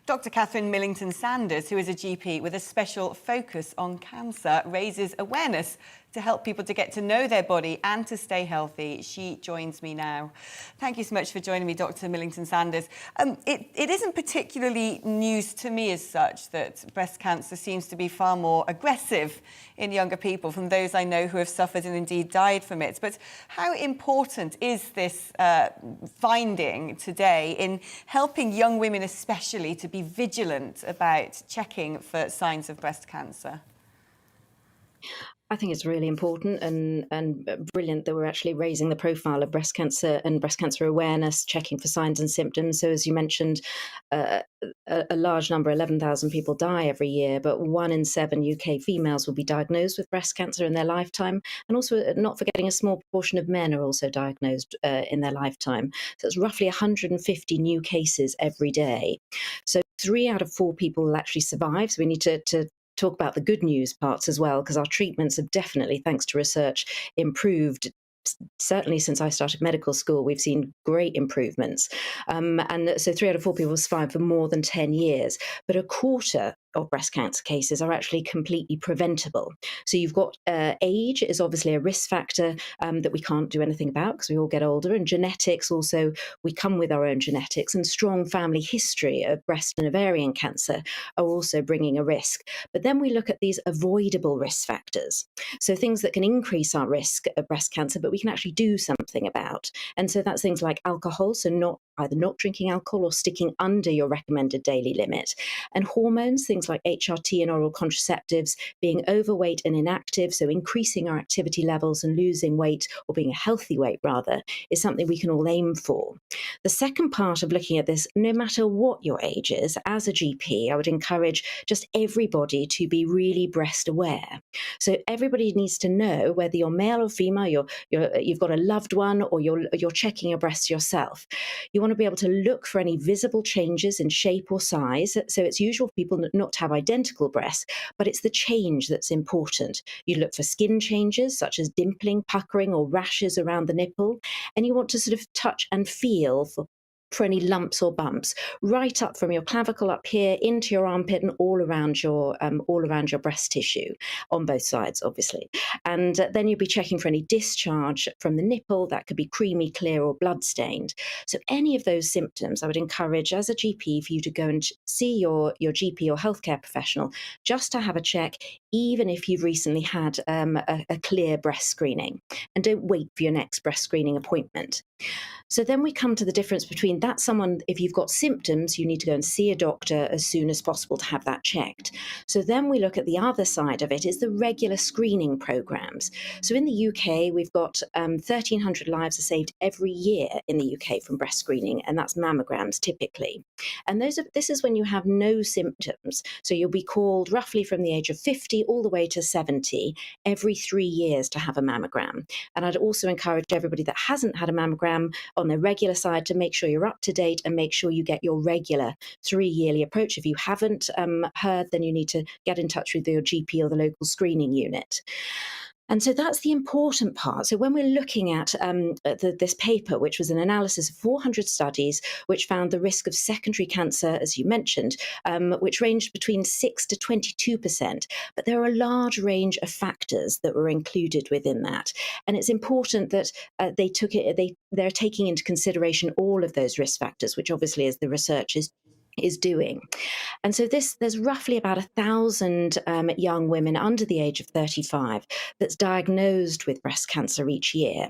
Dr. Catherine Millington Sanders, who is a GP with a special focus on cancer, raises awareness to help people to get to know their body and to stay healthy. She joins me now. Thank you so much for joining me, Dr. Millington Sanders. It isn't particularly news to me as such that breast cancer seems to be far more aggressive in younger people from those I know who have suffered and indeed died from it. But how important is this finding today in helping young women especially to be vigilant about checking for signs of breast cancer? I think it's really important and brilliant that we're actually raising the profile of breast cancer and breast cancer awareness, checking for signs and symptoms. So as you mentioned, a large number, 11,000 people die every year, but 1 in 7 UK females will be diagnosed with breast cancer in their lifetime. And also not forgetting a small proportion of men are also diagnosed in their lifetime. So it's roughly 150 new cases every day. So 3 out of 4 people will actually survive. So we need to talk about the good news parts as well, because our treatments have definitely, thanks to research, improved. Certainly since I started medical school, we've seen great improvements. And so 3 out of 4 people survive for more than 10 years. But a quarter of breast cancer cases are actually completely preventable. So you've got age is obviously a risk factor that we can't do anything about because we all get older, and genetics also, we come with our own genetics, and strong family history of breast and ovarian cancer are also bringing a risk. But then we look at these avoidable risk factors. So things that can increase our risk of breast cancer, but we can actually do something about. And so that's things like alcohol, so either not drinking alcohol or sticking under your recommended daily limit. And hormones, things like HRT and oral contraceptives, being overweight and inactive, so increasing our activity levels and losing weight, or being a healthy weight rather, is something we can all aim for. The second part of looking at this, no matter what your age is, as a GP, I would encourage just everybody to be really breast aware. So everybody needs to know whether you're male or female, you've got a loved one, or you're checking your breasts yourself. You want to be able to look for any visible changes in shape or size. So it's usual for people not to have identical breasts, but it's the change that's important. You look for skin changes such as dimpling, puckering, or rashes around the nipple, and you want to sort of touch and feel for any lumps or bumps, right up from your clavicle up here into your armpit and all around your breast tissue on both sides, obviously. And then you'll be checking for any discharge from the nipple that could be creamy, clear, or blood-stained. So any of those symptoms, I would encourage as a GP for you to go and see your GP or healthcare professional just to have a check, even if you've recently had a clear breast screening. And don't wait for your next breast screening appointment. So then we come to the difference between that someone, if you've got symptoms, you need to go and see a doctor as soon as possible to have that checked. So then we look at the other side of it, is the regular screening programs. So in the UK, we've got 1,300 lives are saved every year in the UK from breast screening, and that's mammograms typically. And this is when you have no symptoms. So you'll be called roughly from the age of 50 all the way to 70 every 3 years to have a mammogram. And I'd also encourage everybody that hasn't had a mammogram on their regular side to make sure you're up to date and make sure you get your regular 3-yearly approach. If you haven't heard, then you need to get in touch with your GP or the local screening unit. And so that's the important part. So when we're looking at this paper, which was an analysis of 400 studies, which found the risk of secondary cancer, as you mentioned, which ranged between 6 to 22%. But there are a large range of factors that were included within that. And it's important that they're taking into consideration all of those risk factors, which obviously, as the research is is doing. And so there's roughly about 1,000 young women under the age of 35 that's diagnosed with breast cancer each year.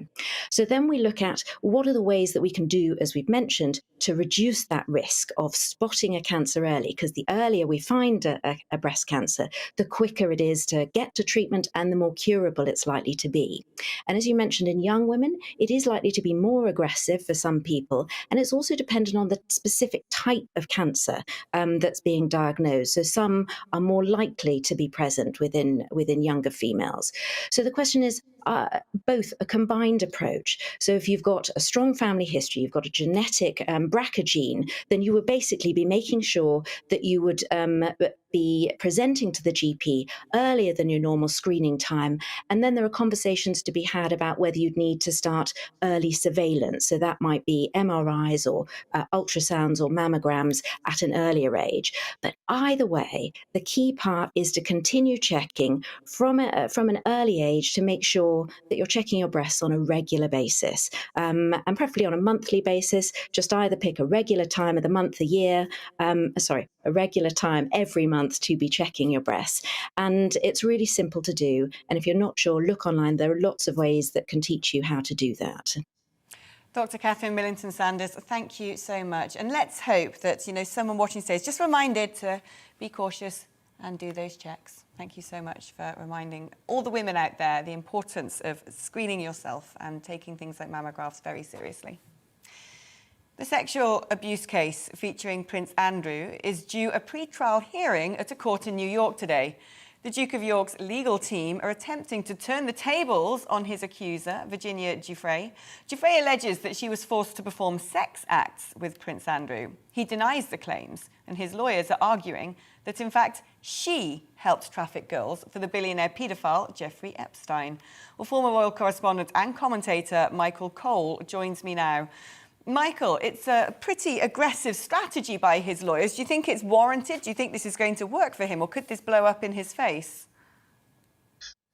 So then we look at what are the ways that we can do, as we've mentioned, to reduce that risk of spotting a cancer early, because the earlier we find a breast cancer, the quicker it is to get to treatment and the more curable it's likely to be. And as you mentioned, in young women, it is likely to be more aggressive for some people, and it's also dependent on the specific type of cancer that's being diagnosed. So some are more likely to be present within younger females. So the question is both a combined approach. So if you've got a strong family history, you've got a genetic BRCA gene, then you would basically be making sure that you would be presenting to the GP earlier than your normal screening time. And then there are conversations to be had about whether you'd need to start early surveillance. So that might be MRIs or ultrasounds or mammograms at an earlier age. But either way, the key part is to continue checking from an early age to make sure that you're checking your breasts on a regular basis, and preferably on a monthly basis. Just either pick a regular time of the month, a year, a regular time every month to be checking your breasts. And it's really simple to do. And if you're not sure, look online. There are lots of ways that can teach you how to do that. Dr. Catherine Millington-Sanders, thank you so much. And let's hope that, someone watching today is just reminded to be cautious and do those checks. Thank you so much for reminding all the women out there the importance of screening yourself and taking things like mammographs very seriously. The sexual abuse case featuring Prince Andrew is due a pre-trial hearing at a court in New York today. The Duke of York's legal team are attempting to turn the tables on his accuser, Virginia Giuffre. Giuffre alleges that she was forced to perform sex acts with Prince Andrew. He denies the claims, and his lawyers are arguing that, in fact, she helped traffic girls for the billionaire paedophile Jeffrey Epstein. Well, former royal correspondent and commentator Michael Cole joins me now. Michael, it's a pretty aggressive strategy by his lawyers. Do you think it's warranted? Do you think this is going to work for him, or could this blow up in his face?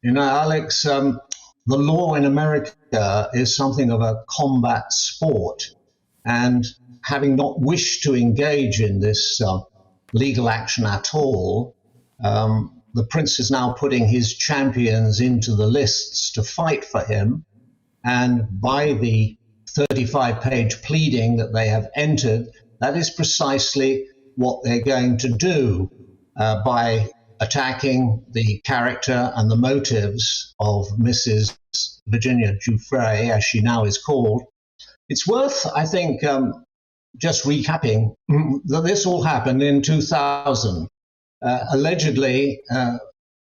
Alex, the law in America is something of a combat sport. And having not wished to engage in this legal action at all, the prince is now putting his champions into the lists to fight for him. And by the 35-page pleading that they have entered, that is precisely what they're going to do by attacking the character and the motives of Mrs. Virginia Giuffre, as she now is called. It's worth, I think, just recapping that this all happened in 2000. Allegedly,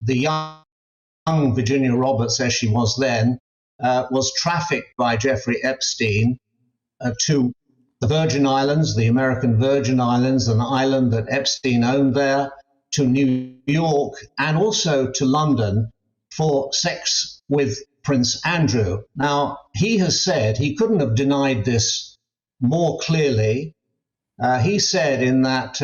the young Virginia Roberts, as she was then, was trafficked by Jeffrey Epstein to the Virgin Islands, the American Virgin Islands, an island that Epstein owned there, to New York, and also to London for sex with Prince Andrew. Now, he has said he couldn't have denied this more clearly. He said in that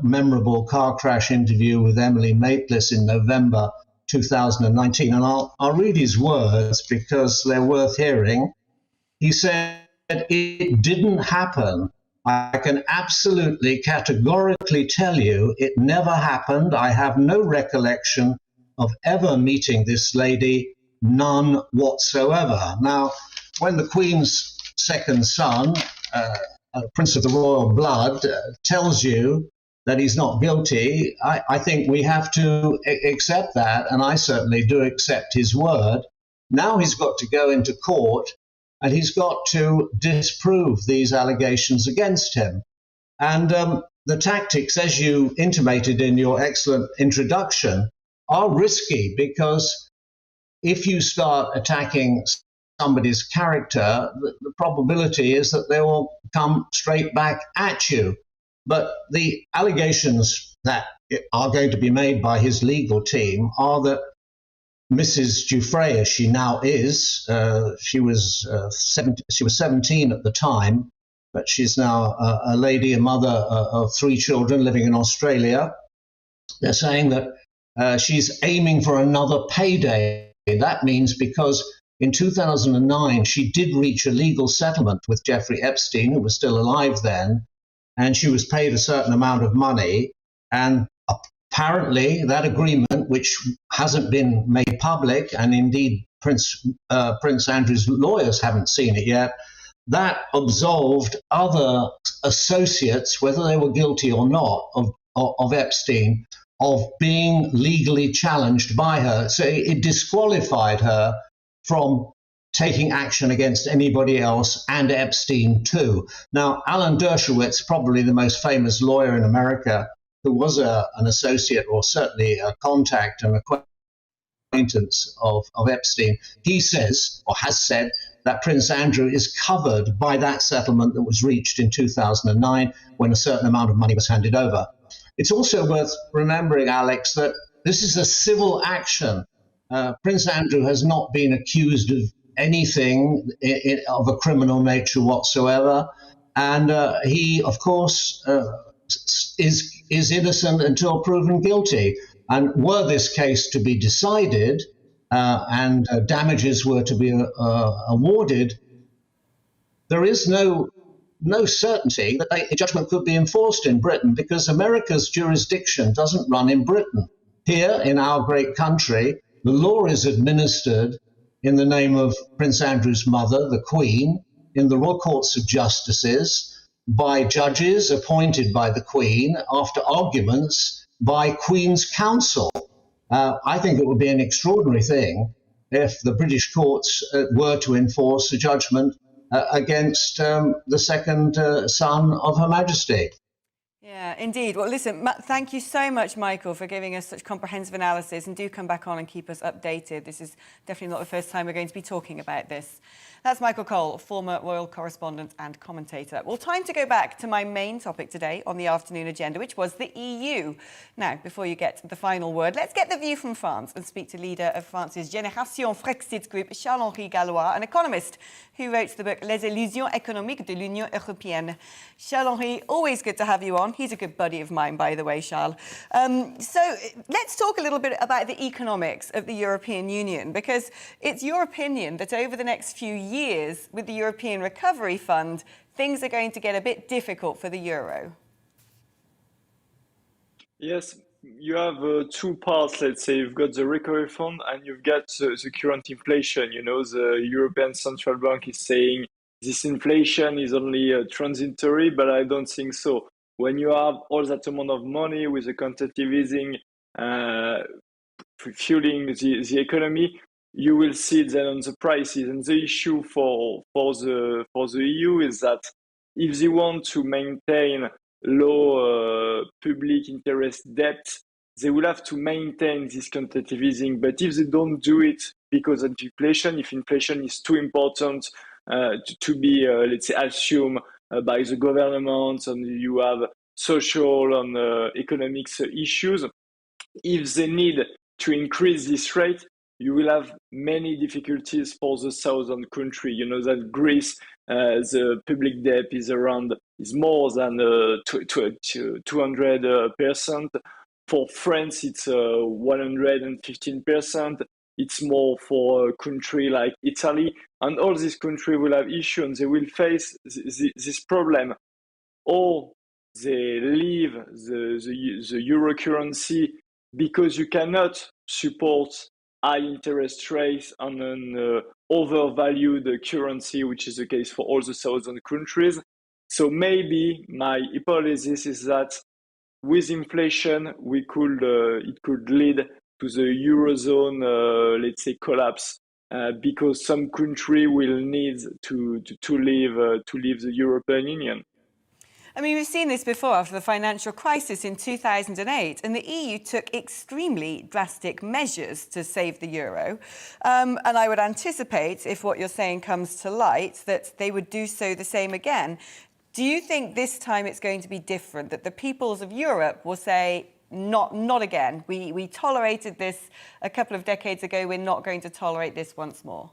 memorable car crash interview with Emily Maitlis in November 2019, and I'll read his words because they're worth hearing. He said, "It didn't happen. I can absolutely categorically tell you it never happened. I have no recollection of ever meeting this lady, none whatsoever." Now, when the Queen's second son, Prince of the Royal Blood, tells you that he's not guilty, I think we have to accept that, and I certainly do accept his word. Now he's got to go into court and he's got to disprove these allegations against him. And the tactics, as you intimated in your excellent introduction, are risky, because if you start attacking somebody's character, the probability is that they will come straight back at you. But the allegations that are going to be made by his legal team are that Mrs. Giuffre, as she now is, she was 17 at the time, but she's now a lady, a mother of 3 children living in Australia. They're saying that she's aiming for another payday. That means because in 2009, she did reach a legal settlement with Jeffrey Epstein, who was still alive then, and she was paid a certain amount of money. And apparently that agreement, which hasn't been made public, and indeed Prince Andrew's lawyers haven't seen it yet, that absolved other associates, whether they were guilty or not, of Epstein, of being legally challenged by her. So it disqualified her from taking action against anybody else, and Epstein too. Now, Alan Dershowitz, probably the most famous lawyer in America, who was an associate or certainly a contact and acquaintance of Epstein, he says, or has said, that Prince Andrew is covered by that settlement that was reached in 2009 when a certain amount of money was handed over. It's also worth remembering, Alex, that this is a civil action. Prince Andrew has not been accused of anything of a criminal nature whatsoever. And he, of course, is innocent until proven guilty. And were this case to be decided and damages were to be awarded, there is no certainty that a judgment could be enforced in Britain, because America's jurisdiction doesn't run in Britain. Here in our great country, the law is administered in the name of Prince Andrew's mother, the Queen, in the Royal Courts of Justices, by judges appointed by the Queen after arguments by Queen's Counsel. I think it would be an extraordinary thing if the British courts were to enforce a judgment against the second son of Her Majesty. Yeah, indeed. Well, listen, thank you so much, Michael, for giving us such comprehensive analysis, and do come back on and keep us updated. This is definitely not the first time we're going to be talking about this. That's Michael Cole, former royal correspondent and commentator. Well, time to go back to my main topic today on the afternoon agenda, which was the EU. Now, before you get the final word, let's get the view from France and speak to leader of France's Génération Frexit group, Charles-Henri Gallois, an economist who wrote the book Les Illusions économiques de l'Union européenne. Charles-Henri, always good to have you on. He's a good buddy of mine, by the way, Charles. So let's talk a little bit about the economics of the European Union, because it's your opinion that over the next few years, with the European Recovery Fund, things are going to get a bit difficult for the euro. Yes, you have two parts, let's say. You've got the recovery fund and you've got the current inflation. You know, the European Central Bank is saying this inflation is only transitory, but I don't think so. When you have all that amount of money with the quantitative easing fueling the economy, you will see it then on the prices. And the issue for the EU is that if they want to maintain low public interest debt, they will have to maintain this quantitative easing. But if they don't do it because of inflation, if inflation is too important to be, let's say, assumed by the government, and you have social and economics issues, if they need to increase this rate, you will have many difficulties for the southern country. You know that Greece, the public debt is more than 200%. For France, it's 115%. It's more for a country like Italy, and all these countries will have issues, and they will face this problem. Or they leave the euro currency because you cannot support high interest rates on an overvalued currency, which is the case for all the southern countries. So maybe my hypothesis is that with inflation, it could lead to the eurozone, let's say, collapse, because some country will need to leave the European Union. I mean, we've seen this before after the financial crisis in 2008, and the EU took extremely drastic measures to save the euro. And I would anticipate, if what you're saying comes to light, that they would do so the same again. Do you think this time it's going to be different, that the peoples of Europe will say, not again? We tolerated this a couple of decades ago. We're not going to tolerate this once more.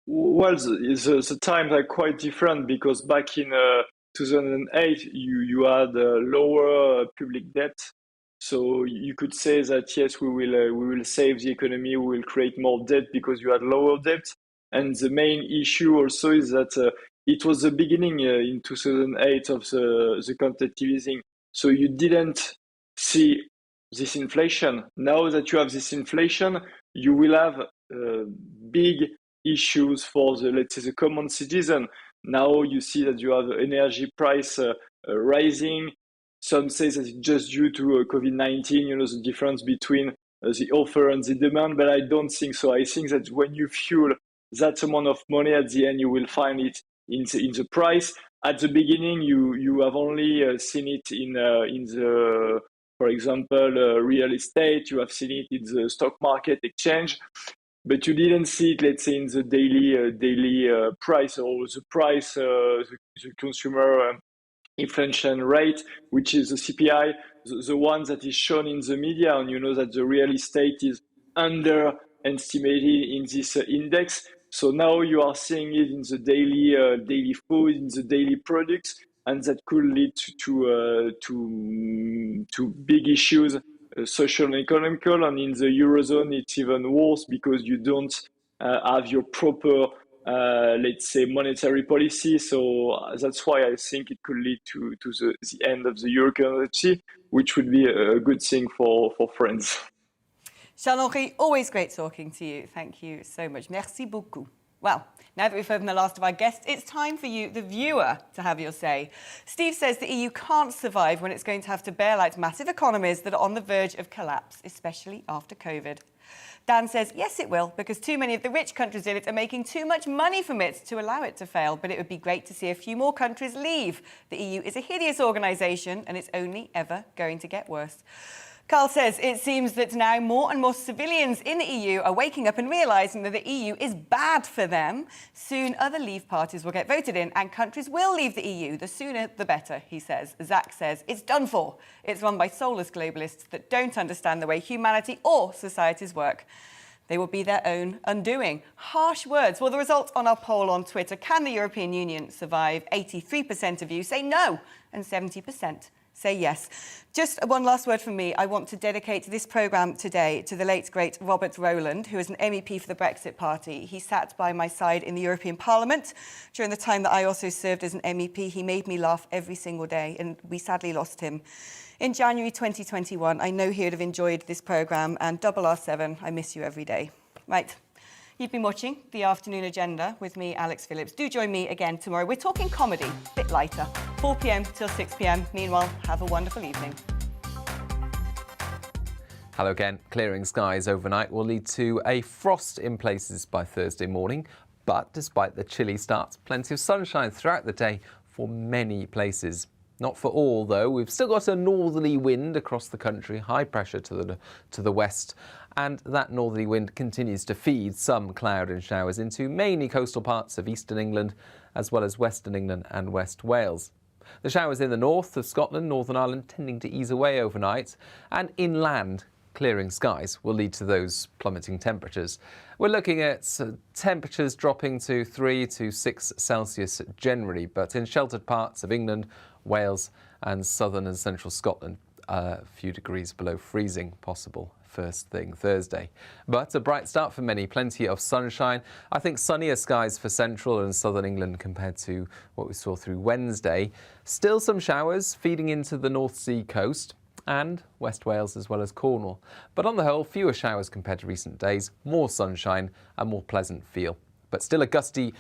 Well, the times are quite different, because back in 2008, you had lower public debt. So you could say that, yes, we will save the economy, we will create more debt because you had lower debt. And the main issue also is that it was the beginning in 2008 of the quantitative easing. So you didn't see this inflation. Now that you have this inflation, you will have big issues for the, let's say, the common citizen. Now you see that you have energy price rising. Some say that it's just due to COVID-19, the difference between the offer and the demand, but I don't think so. I think that when you fuel that amount of money, at the end, you will find it in the price. At the beginning, you have only seen it in the, for example, real estate. You have seen it in the stock market exchange, but you didn't see it, let's say, in the daily price or the price, the consumer inflation rate, which is the CPI, the one that is shown in the media, and you know that the real estate is underestimated in this index. So now you are seeing it in the daily food, in the daily products, and that could lead to big issues, social and economical. And in the Eurozone, it's even worse because you don't have your proper let's say, monetary policy. So that's why I think it could lead to the end of the euro currency, which would be a good thing for France. Charles-Henri, always great talking to you. Thank you so much. Merci beaucoup. Well, now that we've heard from the last of our guests, it's time for you, the viewer, to have your say. Steve says the EU can't survive when it's going to have to bail out massive economies that are on the verge of collapse, especially after COVID. Dan says, yes, it will, because too many of the rich countries in it are making too much money from it to allow it to fail. But it would be great to see a few more countries leave. The EU is a hideous organisation and it's only ever going to get worse. Carl says, it seems that now more and more civilians in the EU are waking up and realising that the EU is bad for them. Soon other leave parties will get voted in and countries will leave the EU. The sooner the better, he says. Zach says, it's done for. It's run by soulless globalists that don't understand the way humanity or societies work. They will be their own undoing. Harsh words. Well, the results on our poll on Twitter, can the European Union survive? 83% of you say no and 70% say yes. Just one last word from me. I want to dedicate this programme today to the late, great Robert Rowland, who is an MEP for the Brexit Party. He sat by my side in the European Parliament during the time that I also served as an MEP. He made me laugh every single day, and we sadly lost him in January 2021. I know he would have enjoyed this programme, and R7, I miss you every day. Right. You've been watching The Afternoon Agenda with me, Alex Phillips. Do join me again tomorrow. We're talking comedy, a bit lighter, 4 p.m. till 6 p.m. Meanwhile, have a wonderful evening. Hello again. Clearing skies overnight will lead to a frost in places by Thursday morning. But despite the chilly start, plenty of sunshine throughout the day for many places. Not for all, though. We've still got a northerly wind across the country, high pressure to the west, and that northerly wind continues to feed some cloud and showers into mainly coastal parts of eastern England, as well as western England and West Wales. The showers in the north of Scotland, Northern Ireland, tending to ease away overnight, and inland, clearing skies will lead to those plummeting temperatures. We're looking at temperatures dropping to 3 to 6 Celsius generally, but in sheltered parts of England, Wales and southern and central Scotland, a few degrees below freezing possible first thing Thursday. But a bright start for many, plenty of sunshine. I think sunnier skies for central and southern England compared to what we saw through Wednesday. Still some showers feeding into the North Sea coast and West Wales as well as Cornwall. But on the whole, fewer showers compared to recent days, more sunshine and more pleasant feel. But still a gusty,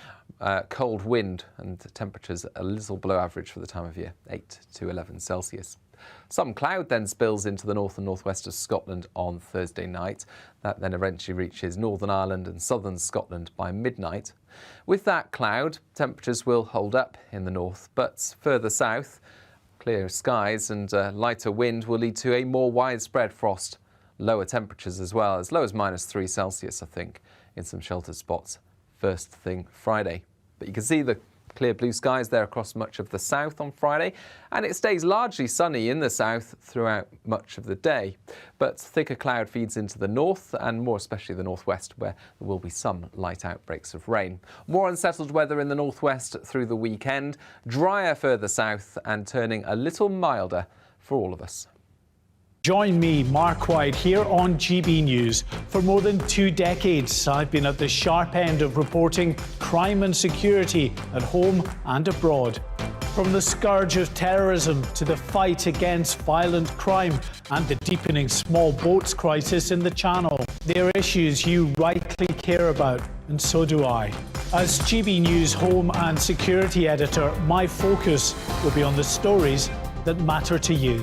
cold wind and temperatures a little below average for the time of year, 8 to 11 Celsius. Some cloud then spills into the north and northwest of Scotland on Thursday night. That then eventually reaches Northern Ireland and southern Scotland by midnight. With that cloud, temperatures will hold up in the north, but further south, clear skies and lighter wind will lead to a more widespread frost. Lower temperatures as well, as low as -3 Celsius, I think, in some sheltered spots first thing Friday. But you can see the clear blue skies there across much of the south on Friday, and it stays largely sunny in the south throughout much of the day. But thicker cloud feeds into the north and more especially the northwest, where there will be some light outbreaks of rain. More unsettled weather in the northwest through the weekend, drier further south and turning a little milder for all of us. Join me, Mark White, here on GB News. For more than 2 decades, I've been at the sharp end of reporting crime and security at home and abroad. From the scourge of terrorism to the fight against violent crime and the deepening small boats crisis in the Channel. They're issues you rightly care about, and so do I. As GB News Home and Security Editor, my focus will be on the stories that matter to you.